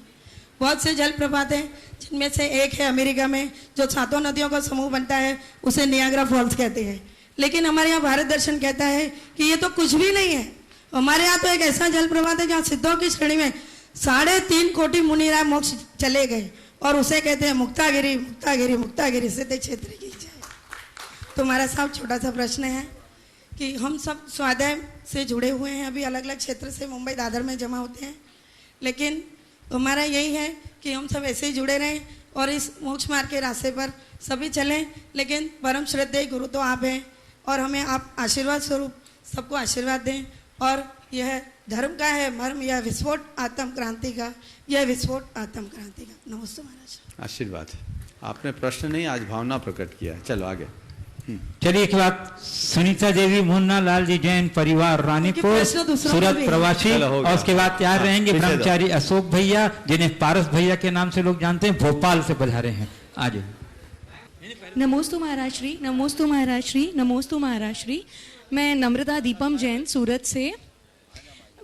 E: बहुत से जलप्रपात हैं, जिनमें से एक है अमेरिका में जो 7 नदियों का समूह बनता है, उसे नियाग्रा फॉल्स कहते हैं। लेकिन हमारे यहाँ भारत दर्शन कहता है कि ये तो कुछ भी नहीं है। हमारे यहाँ तो एक ऐसा जलप्रपात है जहाँ सिद्धों की श्रेणी में 3.5 कोटि मुनिराय मोक्ष चले गए, और उसे कहते हैं मुक्तागिरी मुक्तागिरी मुक्तागिरी सिद्ध क्षेत्र की जय। तो हमारा साहब छोटा सा प्रश्न है कि हम सब स्वाध्याय से जुड़े हुए हैं, अभी अलग अलग क्षेत्र से मुंबई दादर में जमा होते हैं, लेकिन हमारा यही है कि हम सब ऐसे ही जुड़े रहें और इस मोक्ष मार्ग के रास्ते पर सभी चलें। लेकिन परम श्रद्धेय गुरु तो आप हैं, और हमें आप आशीर्वाद स्वरूप सबको आशीर्वाद दें। और यह धर्म का है मर्म, यह विस्फोट आत्म क्रांति का, यह विस्फोट आत्म क्रांति का। नमस्ते महाराज।
C: आशीर्वाद। आपने प्रश्न नहीं, आज भावना प्रकट किया। चलो आगे।
B: चलिए एक बात, सुनीता देवी मुन्ना लाल जी जैन परिवार, रानीपुर सूरत प्रवासी, और उसके बाद तैयार रहेंगे ब्रह्मचारी अशोक भैया, जिन्हें पारस भैया के नाम से लोग जानते हैं, भोपाल से पधारे हैं। आज
T: नमोस्तु महाराज श्री, नमोस्तु महाराज श्री, नमोस्तु महाराज श्री। मैं नम्रता दीपम जैन सूरत से।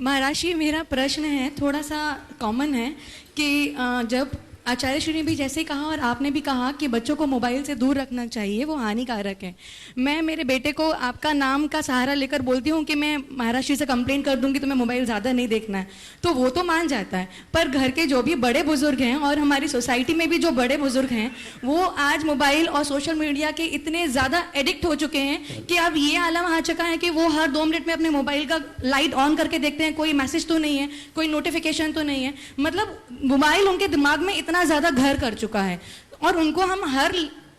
T: महाराज श्री, मेरा प्रश्न है, थोड़ा सा कॉमन है कि जब आचार्य श्री ने भी जैसे कहा और आपने भी कहा कि बच्चों को मोबाइल से दूर रखना चाहिए, वो हानिकारक है। मैं मेरे बेटे को आपका नाम का सहारा लेकर बोलती हूँ कि मैं महाराज श्री से कंप्लेंट कर दूंगी, तुम्हें मोबाइल ज़्यादा नहीं देखना है, तो वो तो मान जाता है। पर घर के जो भी बड़े बुजुर्ग हैं और हमारी सोसाइटी में भी जो बड़े बुजुर्ग हैं, वो आज मोबाइल और सोशल मीडिया के इतने ज़्यादा एडिक्ट हो चुके हैं कि अब ये आलम आ चुका है कि वो हर 2 मिनट में अपने मोबाइल का लाइट ऑन करके देखते हैं, कोई मैसेज तो नहीं है, कोई नोटिफिकेशन तो नहीं है। मतलब मोबाइल उनके दिमाग में इतना ज़्यादा घर कर चुका है, और उनको हम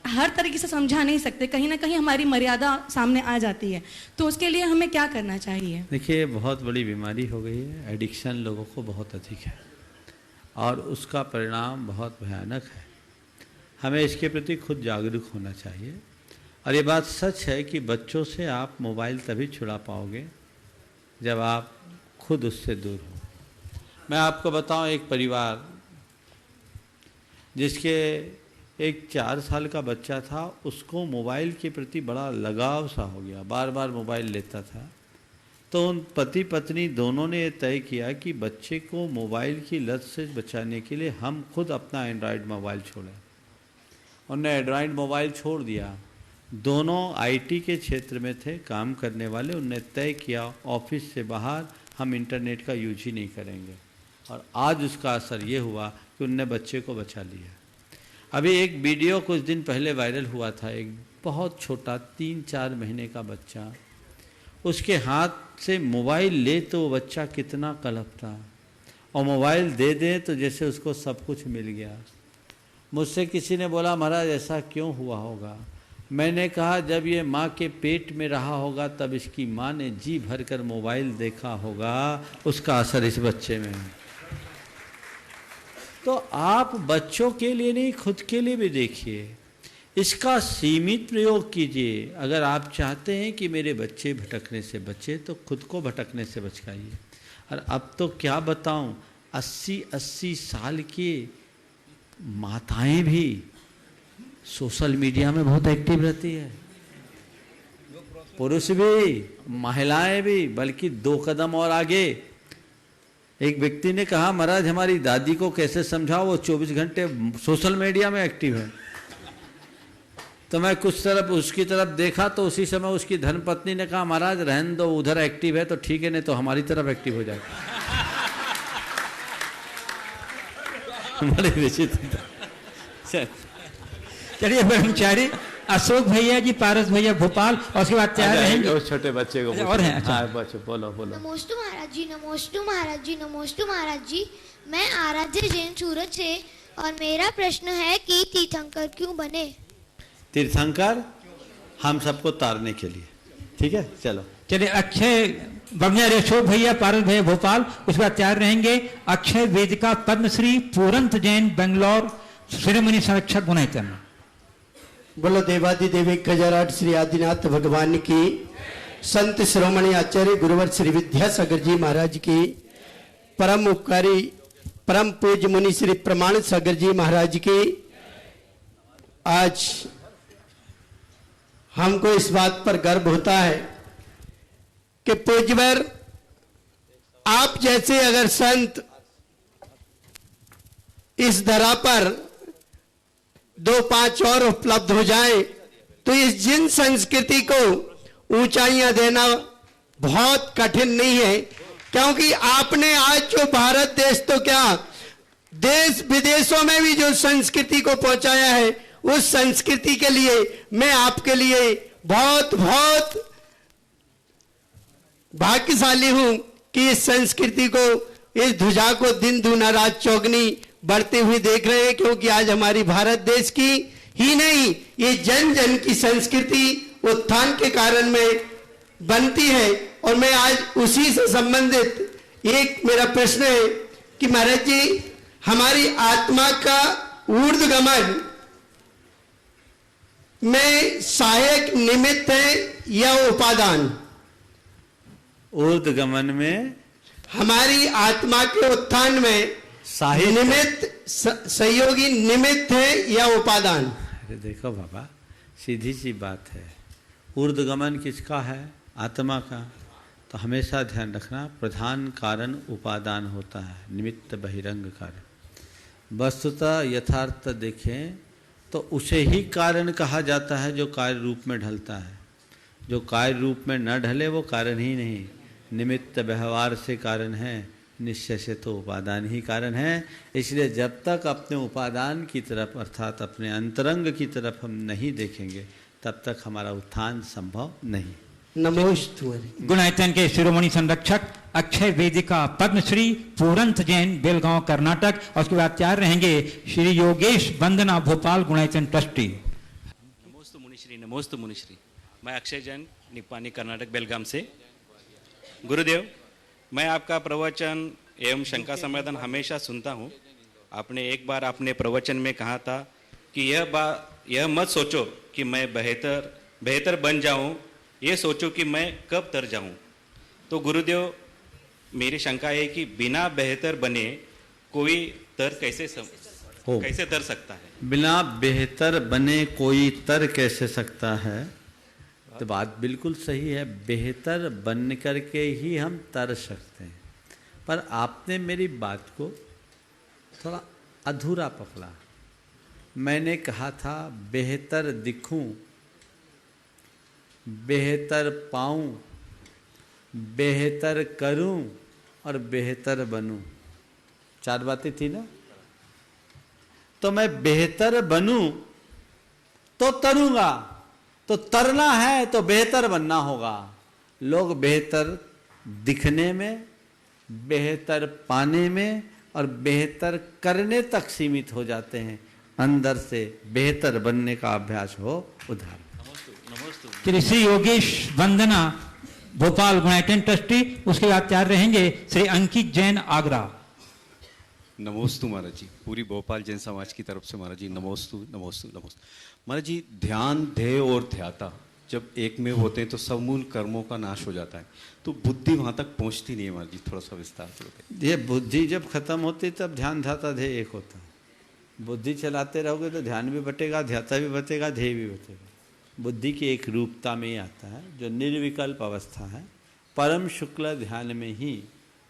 T: हर तरीके से समझा नहीं सकते, कहीं ना कहीं हमारी मर्यादा सामने आ जाती है। तो उसके लिए हमें क्या करना चाहिए?
C: देखिए, बहुत बड़ी बीमारी हो गई है, एडिक्शन लोगों को बहुत अधिक है, और उसका परिणाम बहुत भयानक है। हमें इसके प्रति खुद जागरूक होना चाहिए। और ये बात सच है कि बच्चों से आप मोबाइल तभी छुड़ा पाओगे जब आप खुद उससे दूर हो। मैं आपको बताऊं, एक परिवार जिसके एक 4 साल का बच्चा था, उसको मोबाइल के प्रति बड़ा लगाव सा हो गया, बार बार मोबाइल लेता था। तो उन पति पत्नी दोनों ने तय किया कि बच्चे को मोबाइल की लत से बचाने के लिए हम खुद अपना एंड्रॉयड मोबाइल छोड़ें। उन्होंने एंड्रॉयड मोबाइल छोड़ दिया। दोनों आईटी के क्षेत्र में थे, काम करने वाले। उनने तय किया ऑफिस से बाहर हम इंटरनेट का यूज ही नहीं करेंगे, और आज उसका असर ये हुआ कि उनने बच्चे को बचा लिया। अभी एक वीडियो कुछ दिन पहले वायरल हुआ था, एक बहुत छोटा 3-4 महीने का बच्चा, उसके हाथ से मोबाइल ले तो वो बच्चा कितना कलपता, और मोबाइल दे दे तो जैसे उसको सब कुछ मिल गया। मुझसे किसी ने बोला, महाराज ऐसा क्यों हुआ होगा? मैंने कहा, जब ये माँ के पेट में रहा होगा तब इसकी माँ ने जी भर कर मोबाइल देखा होगा, उसका असर इस बच्चे में है। तो आप बच्चों के लिए नहीं, खुद के लिए भी देखिए, इसका सीमित प्रयोग कीजिए। अगर आप चाहते हैं कि मेरे बच्चे भटकने से बचे, तो खुद को भटकने से बचाइए। और अब तो क्या बताऊं, 80-80 साल की माताएं भी सोशल मीडिया में बहुत एक्टिव रहती है, पुरुष भी, महिलाएं भी, बल्कि 2 कदम और आगे। एक व्यक्ति ने कहा, महाराज हमारी दादी को कैसे समझाओ, वो 24 घंटे सोशल मीडिया में एक्टिव है। तो मैं कुछ तरफ उसकी तरफ देखा, तो उसी समय उसकी धर्मपत्नी ने कहा, महाराज रहने दो, उधर एक्टिव है तो ठीक है, नहीं तो हमारी तरफ एक्टिव हो जाए। बड़े विचित्र।
B: चलिए ब्रह्मचारी अशोक भैया जी, पारस भैया भोपाल, और उसके बाद तैयार रहेंगे
C: उस छोटे बच्चे को
B: और हैं। अच्छा,
C: बच्चे बोलो बोलो।
U: नमोस्तु महाराज जी, नमोस्तु महाराज जी, नमोस्तु महाराज जी। मैं आराध्य जैन सूरत से, और मेरा प्रश्न है कि तीर्थंकर क्यों बने?
C: तीर्थंकर हम सबको तारने के लिए। ठीक है, चलो
B: चलिए। अक्षय बढ़िया, अशोक भैया, पारस भैया भोपाल, उसके बाद तैयार रहेंगे अक्षय वेदिका पद्मश्री पूरंत जैन बेंगलोर, शिरोमणि संरक्षक गुणायतन।
V: बोलो देवादिदेव गजराट श्री आदिनाथ भगवान की, संत शिरोमणि आचार्य गुरुवर श्री विद्यासागर जी महाराज की, परम उपकारी परम पूज्य मुनि श्री प्रमाण सागर जी महाराज की। आज हमको इस बात पर गर्व होता है कि पूज्यवर आप जैसे अगर संत इस धरा पर 2-5 और उपलब्ध हो जाए तो इस जिन संस्कृति को ऊंचाइयां देना बहुत कठिन नहीं है, क्योंकि आपने आज जो भारत देश तो क्या देश विदेशों में भी जो संस्कृति को पहुंचाया है, उस संस्कृति के लिए मैं आपके लिए बहुत बहुत भाग्यशाली हूं कि इस संस्कृति को, इस ध्वजा को दिन दूना रात चौगनी बढ़ते हुए देख रहे हैं, क्योंकि आज हमारी भारत देश की ही नहीं, ये जन जन की संस्कृति उत्थान के कारण में बनती है। और मैं आज उसी से संबंधित एक मेरा प्रश्न है कि महाराज जी, हमारी आत्मा का ऊर्ध्वगमन में सहायक निमित्त है या उपादान?
C: ऊर्ध्वगमन में
V: हमारी आत्मा के उत्थान में निमित्त सहयोगी निमित्त है या उपादान?
C: अरे देखो बाबा, सीधी सी बात है। ऊर्ध्वगमन किसका है? आत्मा का। तो हमेशा ध्यान रखना, प्रधान कारण उपादान होता है, निमित्त बहिरंग कारण। वस्तुतः यथार्थ देखें तो उसे ही कारण कहा जाता है जो कार्य रूप में ढलता है। जो कार्य रूप में न ढले वो कारण ही नहीं। निमित्त व्यवहार से कारण है, निश्चय से तो उपादान ही कारण है। इसलिए जब तक अपने उपादान की तरफ अर्थात अपने अंतरंग की तरफ हम नहीं देखेंगे तब तक हमारा उत्थान संभव नहीं।
V: नमोस्तु।
B: गुणायतन के शिरोमणि संरक्षक अक्षय वेदिका पद्मश्री पूरंत जैन बेलगांव कर्नाटक, और उसके बाद तैयार रहेंगे श्री योगेश वंदना भोपाल गुणायतन ट्रस्टी।
W: नमोस्तु मुनिश्री, नमोस्तु मुनिश्री। मैं अक्षय जैन निपानी कर्नाटक बेलगाम से। गुरुदेव, मैं आपका प्रवचन एवं शंका समाधान हमेशा सुनता हूँ। आपने एक बार अपने प्रवचन में कहा था कि यह मत सोचो कि मैं बेहतर बन जाऊँ, ये सोचो कि मैं कब तर जाऊँ। तो गुरुदेव, मेरी शंका है कि बिना बेहतर बने कोई तर कैसे तर सकता है?
C: बिना बेहतर बने कोई तर कैसे सकता है? तो बात बिल्कुल सही है। बेहतर बन करके ही हम तर सकते हैं। पर आपने मेरी बात को थोड़ा अधूरा पकड़ा। मैंने कहा था बेहतर दिखूं, बेहतर पाऊं, बेहतर करूं और बेहतर बनूं। 4 बातें थी ना। तो मैं बेहतर बनूं तो तरूंगा, तो तरना है तो बेहतर बनना होगा। लोग बेहतर दिखने में, बेहतर पाने में और बेहतर करने तक सीमित हो जाते हैं। अंदर से बेहतर बनने का अभ्यास हो उधार।
B: श्री योगेश वंदना भोपाल गुणायतन ट्रस्टी, उसके बाद तैयार रहेंगे श्री अंकित जैन आगरा।
X: नमोस्तु महाराज जी, पूरी भोपाल जैन समाज की तरफ से महाराज जी नमोस्तु नमोस्तु नमोस्तु। महाराज जी, ध्यान, ध्येय और ध्याता जब एक में होते हैं तो समूल कर्मों का नाश हो जाता है, तो बुद्धि वहां तक पहुंचती नहीं है। महाराज जी थोड़ा सा विस्तार से बताइए।
C: ये बुद्धि जब खत्म होती तब ध्यान ध्याता ध्येय एक होता है। बुद्धि चलाते रहोगे तो ध्यान भी बटेगा, ध्याता भी बटेगा, ध्येय भी बटेगा। बुद्धि की एक रूपता में ही आता है जो निर्विकल्प अवस्था है। परम शुक्ल ध्यान में ही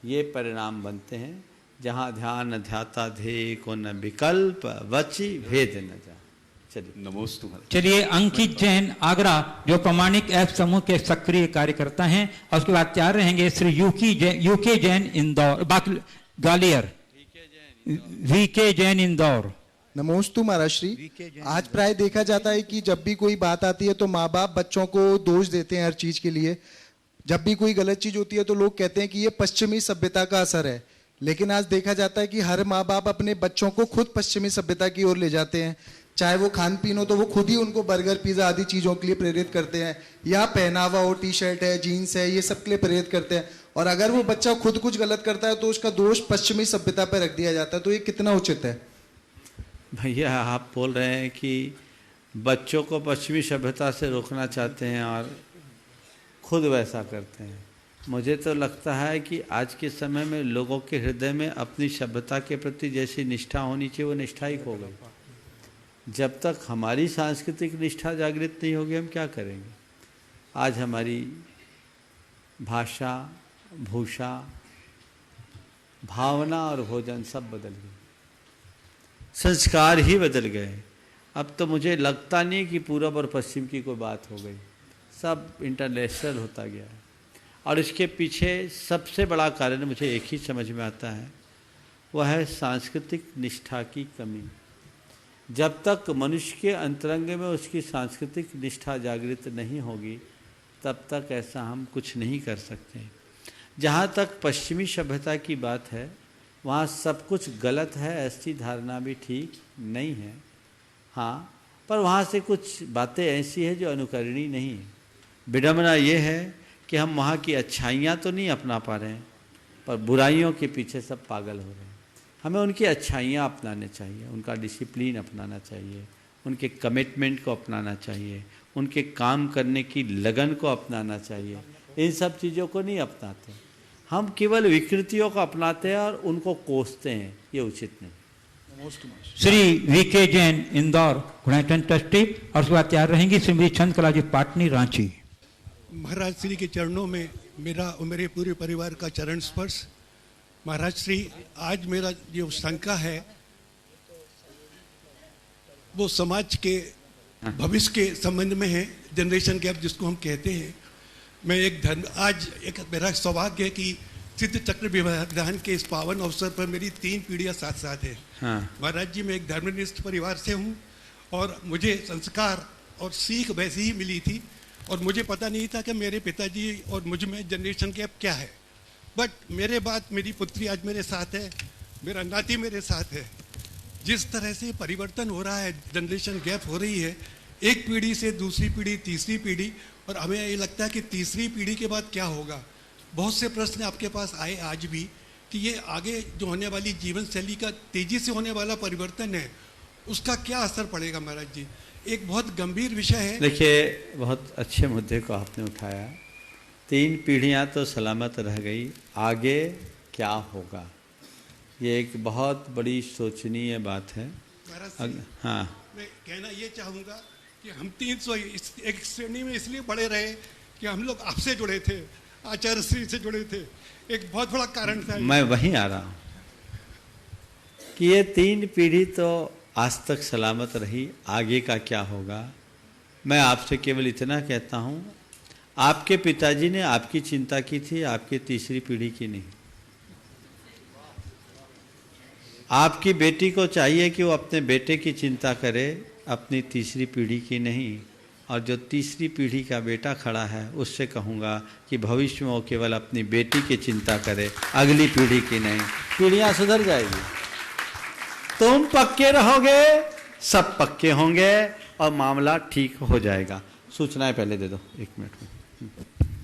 C: ये परिणाम बनते हैं, जहाँ ध्यान ध्याता ध्येय को न विकल्प वची भेद न जा। चलिए
X: नमोस्तु।
B: चलिए अंकित जैन आगरा जो प्रामाणिक ऐप समूह के सक्रिय कार्यकर्ता हैं, और उसके बाद तैयार रहेंगे श्री यूके जैन इंदौर ग्वालियर, वीके जैन इंदौर।
A: नमोस्तु महाराज श्री। आज प्राय देखा जाता है कि जब भी कोई बात आती है तो माँ बाप बच्चों को दोष देते हैं हर चीज के लिए। जब भी कोई गलत चीज होती है तो लोग कहते हैं कि ये पश्चिमी सभ्यता का असर है, लेकिन आज देखा जाता है कि हर माँ बाप अपने बच्चों को खुद पश्चिमी सभ्यता की ओर ले जाते हैं। चाहे वो खान पीन हो तो वो खुद ही उनको बर्गर पिज्जा आदि चीजों के लिए प्रेरित करते हैं, या पहनावा हो, टी शर्ट है, जीन्स है, ये सब के लिए प्रेरित करते हैं। और अगर वो बच्चा खुद कुछ गलत करता है तो उसका दोष पश्चिमी सभ्यता पर रख दिया जाता है। तो ये कितना उचित है?
C: भैया आप बोल रहे हैं कि बच्चों को पश्चिमी सभ्यता से रोकना चाहते हैं और खुद वैसा करते हैं। मुझे तो लगता है कि आज के समय में लोगों के हृदय में अपनी सभ्यता के प्रति जैसी निष्ठा होनी चाहिए वो निष्ठा ही खो गई। जब तक हमारी सांस्कृतिक निष्ठा जागृत नहीं होगी हम क्या करेंगे? आज हमारी भाषा, भूषा, भावना और भोजन सब बदल गए, संस्कार ही बदल गए। अब तो मुझे लगता नहीं कि पूरब और पश्चिम की कोई बात हो गई, सब इंटरनेशनल होता गया है। और इसके पीछे सबसे बड़ा कारण मुझे एक ही समझ में आता है, वह है सांस्कृतिक निष्ठा की कमी। जब तक मनुष्य के अंतरंग में उसकी सांस्कृतिक निष्ठा जागृत नहीं होगी तब तक ऐसा हम कुछ नहीं कर सकते। जहाँ तक पश्चिमी सभ्यता की बात है वहाँ सब कुछ गलत है ऐसी धारणा भी ठीक नहीं है। हाँ, पर वहाँ से कुछ बातें ऐसी है जो अनुकरणीय नहीं है। विडंबना ये है कि हम वहाँ की अच्छाइयाँ तो नहीं अपना पा रहे हैं, पर बुराइयों के पीछे सब पागल हो रहे हैं। हमें उनकी अच्छाइयाँ अपनाने चाहिए, उनका डिसिप्लिन अपनाना चाहिए, उनके कमिटमेंट को अपनाना चाहिए, उनके काम करने की लगन को अपनाना चाहिए। इन सब चीज़ों को नहीं अपनाते, हम केवल विकृतियों को अपनाते हैं और उनको कोसते हैं, ये उचित नहीं।
B: श्री वीके जैन इंदौर गुणायतन ट्रस्टी, और उसके बाद तैयार रहेंगी श्रीमती चंद्रकला जी पाटनी रांची।
D: महाराज श्री के चरणों में मेरा और मेरे पूरे परिवार का चरण स्पर्श। महाराज श्री, आज मेरा जो शंका है वो समाज के भविष्य के संबंध में है, जनरेशन गैप जिसको हम कहते हैं। मैं आज मेरा सौभाग्य है कि सिद्ध चक्र विधान के इस पावन अवसर पर मेरी 3 पीढ़ियां साथ साथ है।
C: हाँ।
D: महाराज जी, मैं एक धर्मनिष्ठ परिवार से हूँ और मुझे संस्कार और सीख वैसी ही मिली थी, और मुझे पता नहीं था कि मेरे पिताजी और मुझ में जनरेशन गैप क्या है। बट मेरे बाद मेरी पुत्री आज मेरे साथ है, मेरा नाती मेरे साथ है। जिस तरह से परिवर्तन हो रहा है, जनरेशन गैप हो रही है, एक पीढ़ी से दूसरी पीढ़ी, तीसरी पीढ़ी, और हमें ये लगता है कि तीसरी पीढ़ी के बाद क्या होगा। बहुत से प्रश्न आपके पास आए आज भी कि ये आगे जो होने वाली जीवन शैली का तेजी से होने वाला परिवर्तन है उसका क्या असर पड़ेगा। महाराज जी, एक बहुत गंभीर विषय है।
C: देखिए, बहुत अच्छे मुद्दे को आपने उठाया। 3 पीढ़ियां तो सलामत रह गई, आगे क्या होगा, ये एक बहुत बड़ी सोचनीय बात है। हाँ,
D: मैं कहना ये चाहूँगा कि हम 300 एक श्रेणी में इसलिए बड़े रहे कि हम लोग आपसे जुड़े थे, आचार्य श्री से जुड़े थे। एक बहुत बड़ा कारण था।
C: मैं वहीं आ रहा हूँ कि ये 3 पीढ़ी तो आज तक सलामत रही, आगे का क्या होगा। मैं आपसे केवल इतना कहता हूँ, आपके पिताजी ने आपकी चिंता की थी, आपकी तीसरी पीढ़ी की नहीं। आपकी बेटी को चाहिए कि वो अपने बेटे की चिंता करे, अपनी तीसरी पीढ़ी की नहीं। और जो तीसरी पीढ़ी का बेटा खड़ा है उससे कहूँगा कि भविष्य में वो केवल अपनी बेटी की चिंता करे, अगली पीढ़ी की नहीं। पीढ़ियाँ सुधर जाएगी, तुम पक्के रहोगे, सब पक्के होंगे और मामला ठीक हो जाएगा। सूचनाएं पहले दे दो, 1 मिनट में।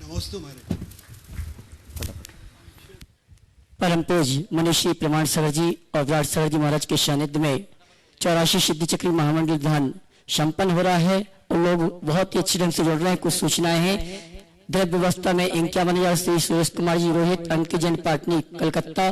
D: नमस्ते महाराज।
F: परम पूज्य मुनिश्री प्रमाण सर जी और विराट सर जी महाराज के सानिध्य में 84 सिद्धि चक्री महामंडल विधान संपन्न हो रहा है और लोग बहुत ही अच्छे ढंग से जुड़ रहे हैं। कुछ सूचनाएं हैं। द्रव्य व्यवस्था में 51,000 श्री सुरेश कुमार जी रोहित अंकित जैन पाटनी कलकत्ता,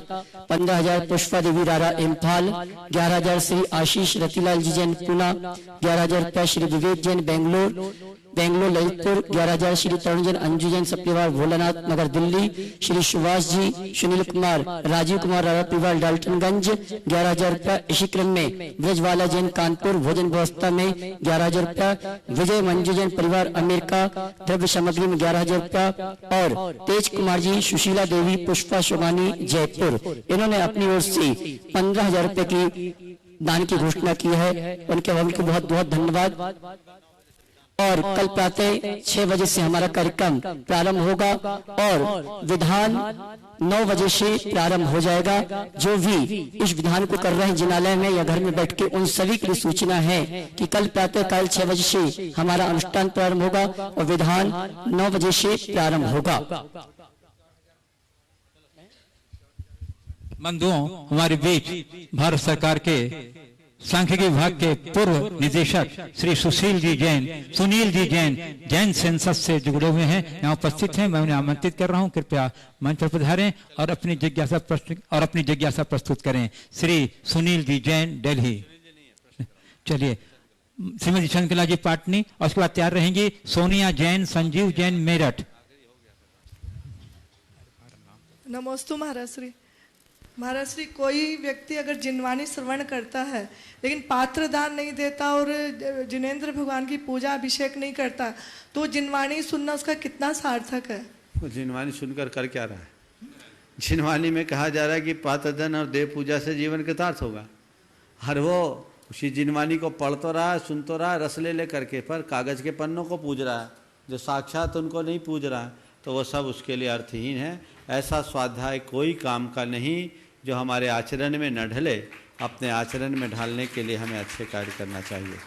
F: 15,000 पुष्पा देवी रारा इम्फाल, 11,000 श्री आशीष रतिलाल जी जैन पुणे, 11,000 रुपया श्री विवेक जैन बेंगलोर ललितपुर, 11,000 श्री तरुण जैन अंजू जैन सप्रिवार भोलानाथ नगर दिल्ली, श्री सुभाष जी सुनील कुमार राजीव कुमार रारा परिवार डाल्टनगंज, 11,000 रुपया। इसी क्रम में ब्रजवाला जैन कानपुर भोजन व्यवस्था में 11,000 रुपया। विजय मंजू जैन परिवार अमेरिका द्रव्य सामग्री में 11,000 रुपया। और तेज कुमार जी सुशीला देवी पुष्पा शोभानी जयपुर, इन्होंने अपनी ओर से 15,000 रुपए की दान की घोषणा की है, उनके बहुत बहुत धन्यवाद। और कल प्रातः 6 बजे से हमारा कार्यक्रम प्रारंभ होगा और विधान 9 बजे से प्रारंभ हो जाएगा। जो भी इस विधान को कर रहे हैं जिनालय में या घर में बैठ के, उन सभी के लिए सूचना है कि कल प्रातः काल 6 बजे से हमारा अनुष्ठान प्रारंभ होगा और विधान 9 बजे से प्रारंभ होगा।
B: बंधुओं, हमारे बीच भारत सरकार के सांख्यिकी विभाग के पूर्व निदेशक श्री सुनील जी जैन जैन सेंसस से जुड़े हुए हैं, यहाँ उपस्थित हैं। मैं उन्हें आमंत्रित कर रहा हूँ, कृपया मंच पर पधारें और अपनी जिज्ञासा प्रस्तुत करें। श्री सुनील जी जैन, दिल्ली। चलिए, श्रीमती शंकला जी पाटनी, और उसके बाद तैयार रहेंगी सोनिया जैन, संजीव जैन, मेरठ।
G: नमोस्तु महाराज श्री। महाराज श्री, कोई व्यक्ति अगर जिनवाणी श्रवण करता है लेकिन पात्र दान नहीं देता और जिनेंद्र भगवान की पूजा अभिषेक नहीं करता, तो जिनवाणी सुनना उसका कितना सार्थक है?
C: जिनवाणी सुनकर कर क्या रहा है? जिनवाणी में कहा जा रहा है कि पात्र दान और देव पूजा से जीवन कृतार्थ होगा। हर वो उसी जिनवाणी को पढ़ तो रहा है, सुन तो रहा है, रस ले करके, पर कागज के पन्नों को पूज रहा है, जो साक्षात उनको नहीं पूज रहा है, तो वो सब उसके लिए अर्थहीन है। ऐसा स्वाध्याय कोई काम का नहीं जो हमारे आचरण में न ढले। अपने आचरण में ढालने के लिए हमें अच्छे कार्य करना चाहिए।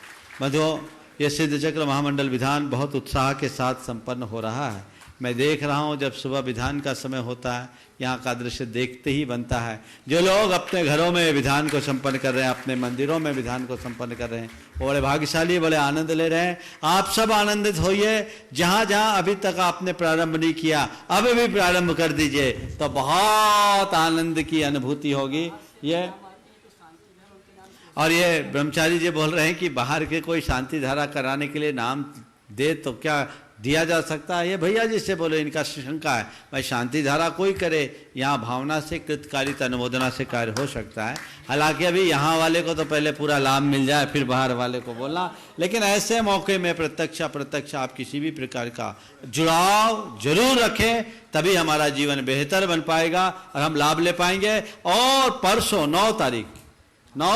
C: बंधुओं, ये सिद्ध चक्र महामंडल विधान बहुत उत्साह के साथ संपन्न हो रहा है। मैं देख रहा हूँ, जब सुबह विधान का समय होता है, यहाँ का दृश्य देखते ही बनता है। जो लोग अपने घरों में विधान को संपन्न कर रहे हैं, अपने मंदिरों में विधान को संपन्न कर रहे हैं, वो बड़े भाग्यशाली, बड़े आनंद ले रहे हैं। आप सब आनंदित होइए। जहाँ जहाँ अभी तक आपने प्रारंभ नहीं किया, अब भी प्रारंभ कर दीजिए, तो बहुत आनंद की अनुभूति होगी। और ये ब्रह्मचारी जी बोल रहे हैं कि बाहर के कोई शांति धारा कराने के लिए नाम दे तो क्या दिया जा सकता है? ये भैया जी से बोले, इनका शंका है। भाई, शांति धारा कोई करे, यहाँ भावना से, कृतकारिता अनुमोदना से कार्य हो सकता है। हालांकि अभी यहाँ वाले को तो पहले पूरा लाभ मिल जाए, फिर बाहर वाले को बोलना। लेकिन ऐसे मौके में प्रत्यक्ष अप्रत्यक्ष आप किसी भी प्रकार का जुड़ाव जरूर रखें, तभी हमारा जीवन बेहतर बन पाएगा और हम लाभ ले पाएंगे। और परसों 9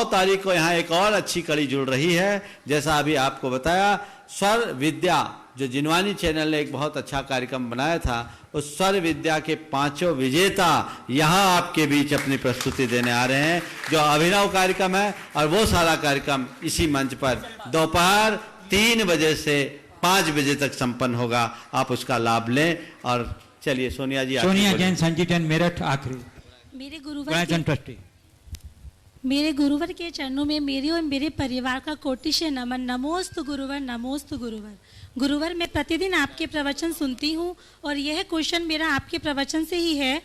C: तारीख को यहाँ एक और अच्छी कड़ी जुड़ रही है। जैसा अभी आपको बताया, स्वर विद्या, जो जिनवानी चैनल ने एक बहुत अच्छा कार्यक्रम बनाया था, उस स्वर विद्या के 5 विजेता यहाँ आपके बीच अपनी प्रस्तुति देने आ रहे हैं, जो अभिनव कार्यक्रम है। और वो सारा कार्यक्रम इसी मंच पर दोपहर 3 बजे से 5 बजे तक संपन्न होगा। आप उसका लाभ लें। और चलिए सोनिया जी।
B: सोनिया जैन, संजीव जैन, मेरठ। आखिरी
H: मेरे गुरुवर के चरणों में मेरे और मेरे परिवार का कोटि से नमन। नमोस्तु गुरुवर, नमोस्तु गुरुवर। गुरुवर, मैं प्रतिदिन आपके प्रवचन सुनती हूँ और यह क्वेश्चन मेरा आपके प्रवचन से ही है।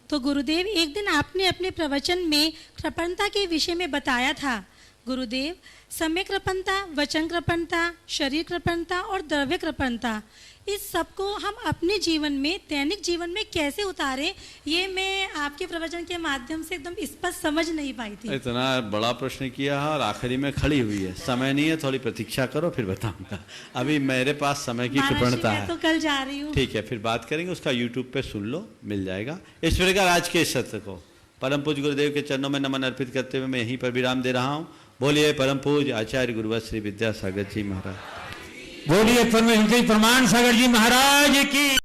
H: तो गुरुदेव, एक दिन आपने अपने प्रवचन में कृपणता के विषय में बताया था। गुरुदेव, समय कृपणता, वचन कृपणता, शरीर कृपणता और द्रव्य कृपणता, इस सब को हम अपने जीवन में, दैनिक जीवन में कैसे उतारें, ये मैं आपके प्रवचन के माध्यम से एकदम स्पष्ट समझ नहीं पाई थी।
C: इतना बड़ा प्रश्न किया है और आखिरी में खड़ी हुई है। समय नहीं है, थोड़ी प्रतीक्षा करो, फिर बताऊंगा। अभी मेरे पास समय की कृपणता है।
H: तो कल जा रही हूँ।
C: ठीक है, फिर बात करेंगे। उसका यूट्यूब पे सुन लो, मिल जाएगा। इस प्रकार आज के सत्र को परम पूज्य गुरुदेव के चरणों में नमन अर्पित करते हुए मैं यहीं पर विराम दे रहा हूँ। बोलिए परम पूज्य आचार्य गुरुवर श्री विद्यासागर जी महाराज।
B: बोलिए परम प्रमाण सागर जी महाराज की।